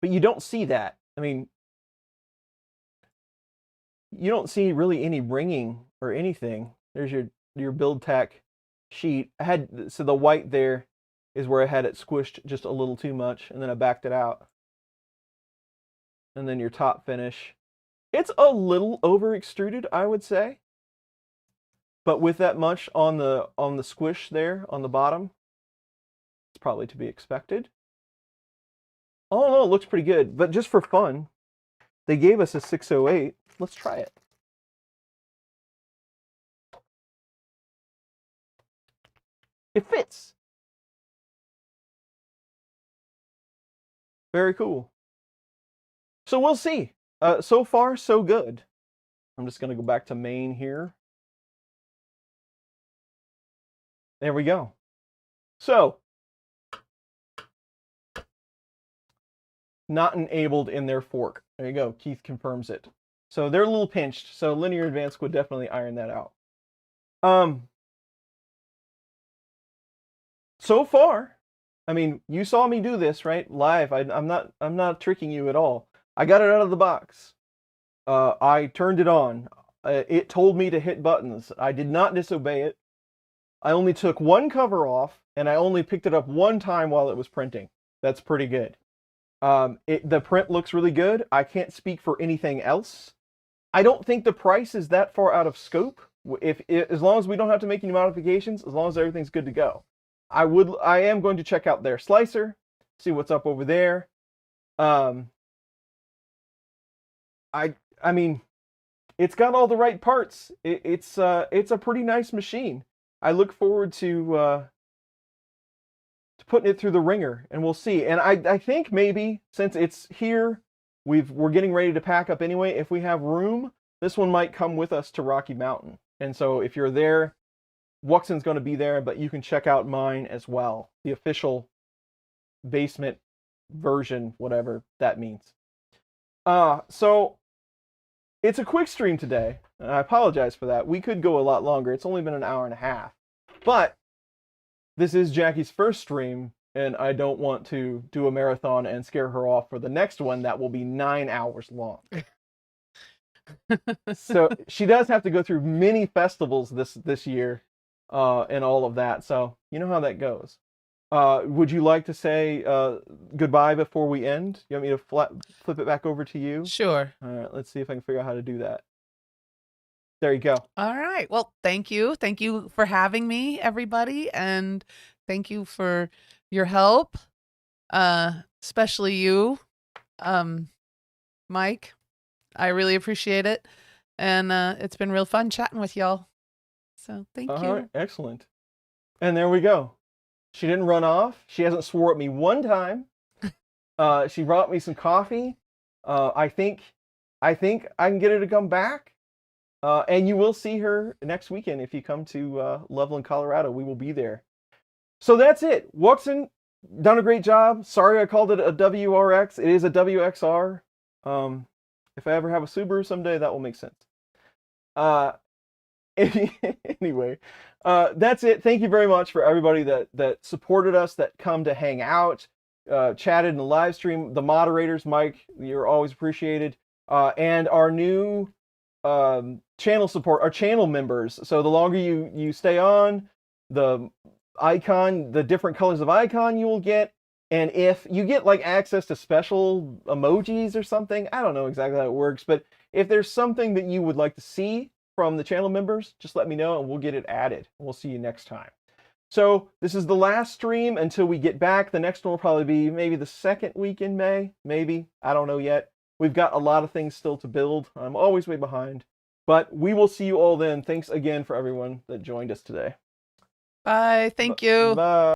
you don't see that. I mean, you don't see really any ringing or anything. There's your build tech sheet. So the white there is where I had it squished just a little too much, and then I backed it out. And then your top finish. It's a little over extruded, I would say. But with that much on the squish there on the bottom, it's probably to be expected. Oh no, it looks pretty good. But just for fun, they gave us a 608. Let's try it. It fits. Very cool. So we'll see. So far, so good. I'm just going to go back to main here. There we go. So, not enabled in their fork. There you go. Keith confirms it. So they're a little pinched. So Linear Advanced would definitely iron that out. So far, I mean, you saw me do this, right? Live. I'm not tricking you at all. I got it out of the box. I turned it on. It told me to hit buttons. I did not disobey it. I only took one cover off, and I only picked it up one time while it was printing. That's pretty good. The print looks really good. I can't speak for anything else. I don't think the price is that far out of scope. As long as we don't have to make any modifications, as long as everything's good to go. I am going to check out their slicer, see what's up over there. I mean, it's got all the right parts. It's a pretty nice machine. I look forward to putting it through the ringer, and we'll see. And I think maybe since it's here, we're getting ready to pack up anyway. If we have room, this one might come with us to Rocky Mountain. And so if you're there, Wuxn's going to be there, but you can check out mine as well. The official basement version, whatever that means. So it's a quick stream today, and I apologize for that. We could go a lot longer. It's only been an hour and a half. But this is Jackie's first stream, and I don't want to do a marathon and scare her off for the next one that will be 9 hours long. So she does have to go through many festivals this year and all of that. So you know how that goes. Would you like to say goodbye before we end? You want me to flip it back over to you? Sure. All right, let's see if I can figure out how to do that. There you go. All right. Well, thank you. Thank you for having me, everybody. And thank you for your help, especially you, Mike. I really appreciate it. And it's been real fun chatting with y'all. So thank you. All right, excellent. And there we go. She didn't run off. She hasn't swore at me one time. She brought me some coffee. I think I can get her to come back. And you will see her next weekend if you come to Loveland, Colorado. We will be there. So that's it. Wuxn done a great job. Sorry I called it a WRX. It is a WXR. If I ever have a Subaru someday, that will make sense. Anyway, that's it. Thank you very much for everybody that supported us, that come to hang out, chatted in the live stream. The moderators, Mike, you're always appreciated. And our new channel support, our channel members. So the longer you stay on, the icon, the different colors of icon you will get. And if you get like access to special emojis or something, I don't know exactly how it works, but if there's something that you would like to see from the channel members, just let me know and we'll get it added. We'll see you next time. So this is the last stream until we get back. The next one will probably be maybe the second week in May, maybe. I don't know yet. We've got a lot of things still to build. I'm always way behind. But we will see you all then. Thanks again for everyone that joined us today. Bye. Thank you. Bye.